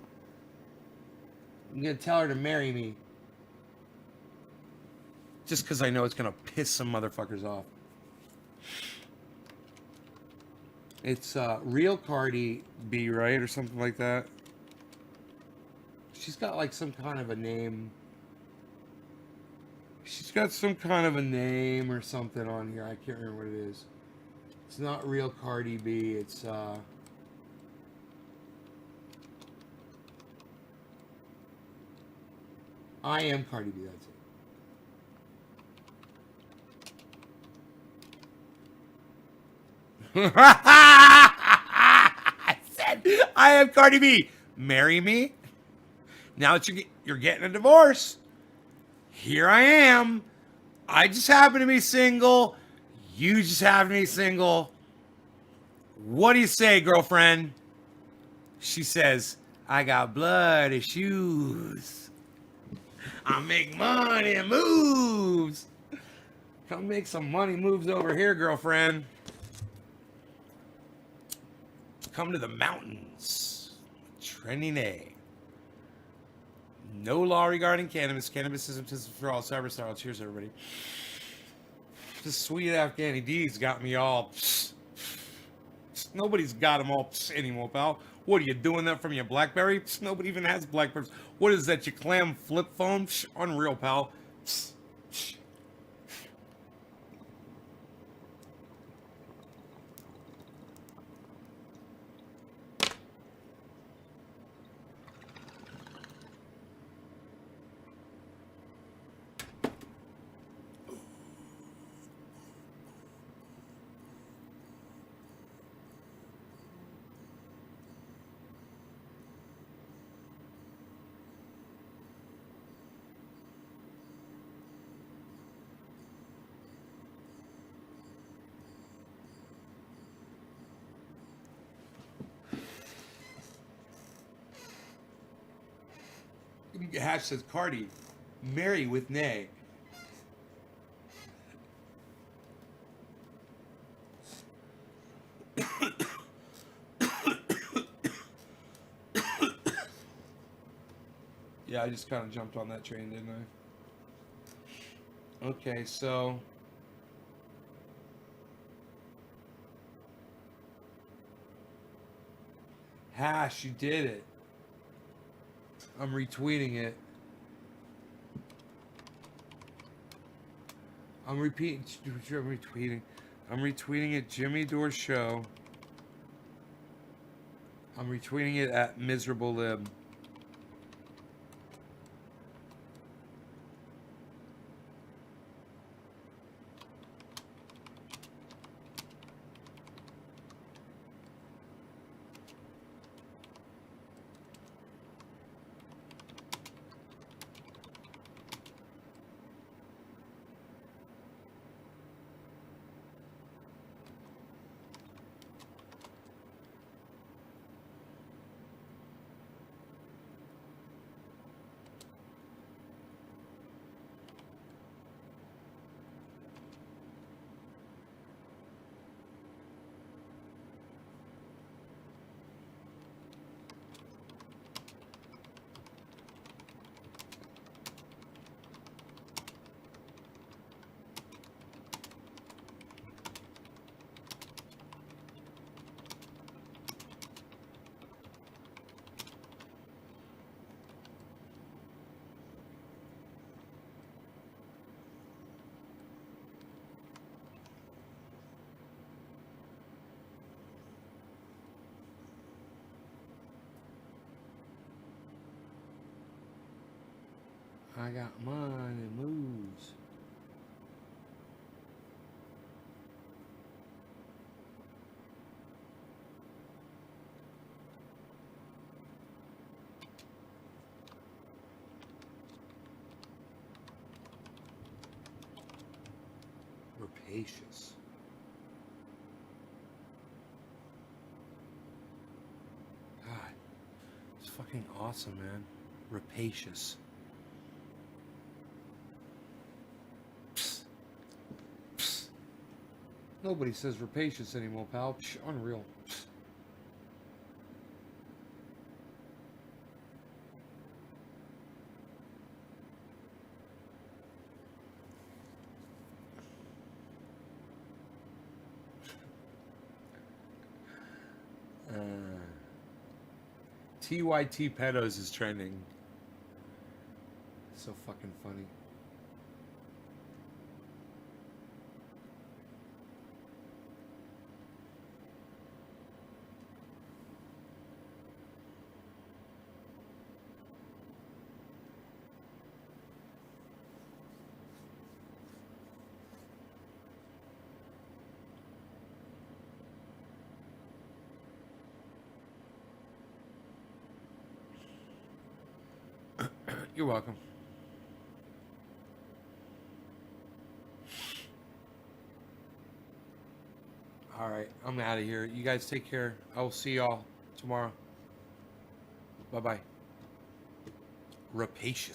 I'm going to tell her to marry me. Just because I know it's going to piss some motherfuckers off. It's real Cardi B, right? Or something like that. She's got like some kind of a name. She's got some kind of a name or something on here. I can't remember what it is. It's not real Cardi B. It's I am Cardi B. That's it. I said I am Cardi B. Marry me. Now that you're getting a divorce. Here I am. I just happen to be single. You just happen to be single. What do you say, girlfriend? She says, I got bloody shoes. I make money and moves. Come make some money moves over here, girlfriend. Come to the mountains. Trending A. No law regarding cannabis. Cannabis is for all. Cyber. Cheers, everybody. This sweet Afghani D's got me all. Nobody's got them all anymore, pal. What are you doing that from your BlackBerry? Nobody even has BlackBerries. What is that? Your clam flip phone? Unreal, pal. Hash says Cardi, marry with Nay. Yeah, I just kind of jumped on that train, didn't I? Okay, so Hash, you did it. I'm retweeting it. I'm retweeting. I'm retweeting it, Jimmy Dore Show. I'm retweeting it at Miserable Lib. I got money moves. Rapacious. God, it's fucking awesome, man. Rapacious. Psst. Psst. Nobody says rapacious anymore, pal. Psh, unreal. Psst. TYT Pedos is trending. So fucking funny. You're welcome. All right, I'm out of here. You guys take care. I will see y'all tomorrow. Bye-bye. Rapacious.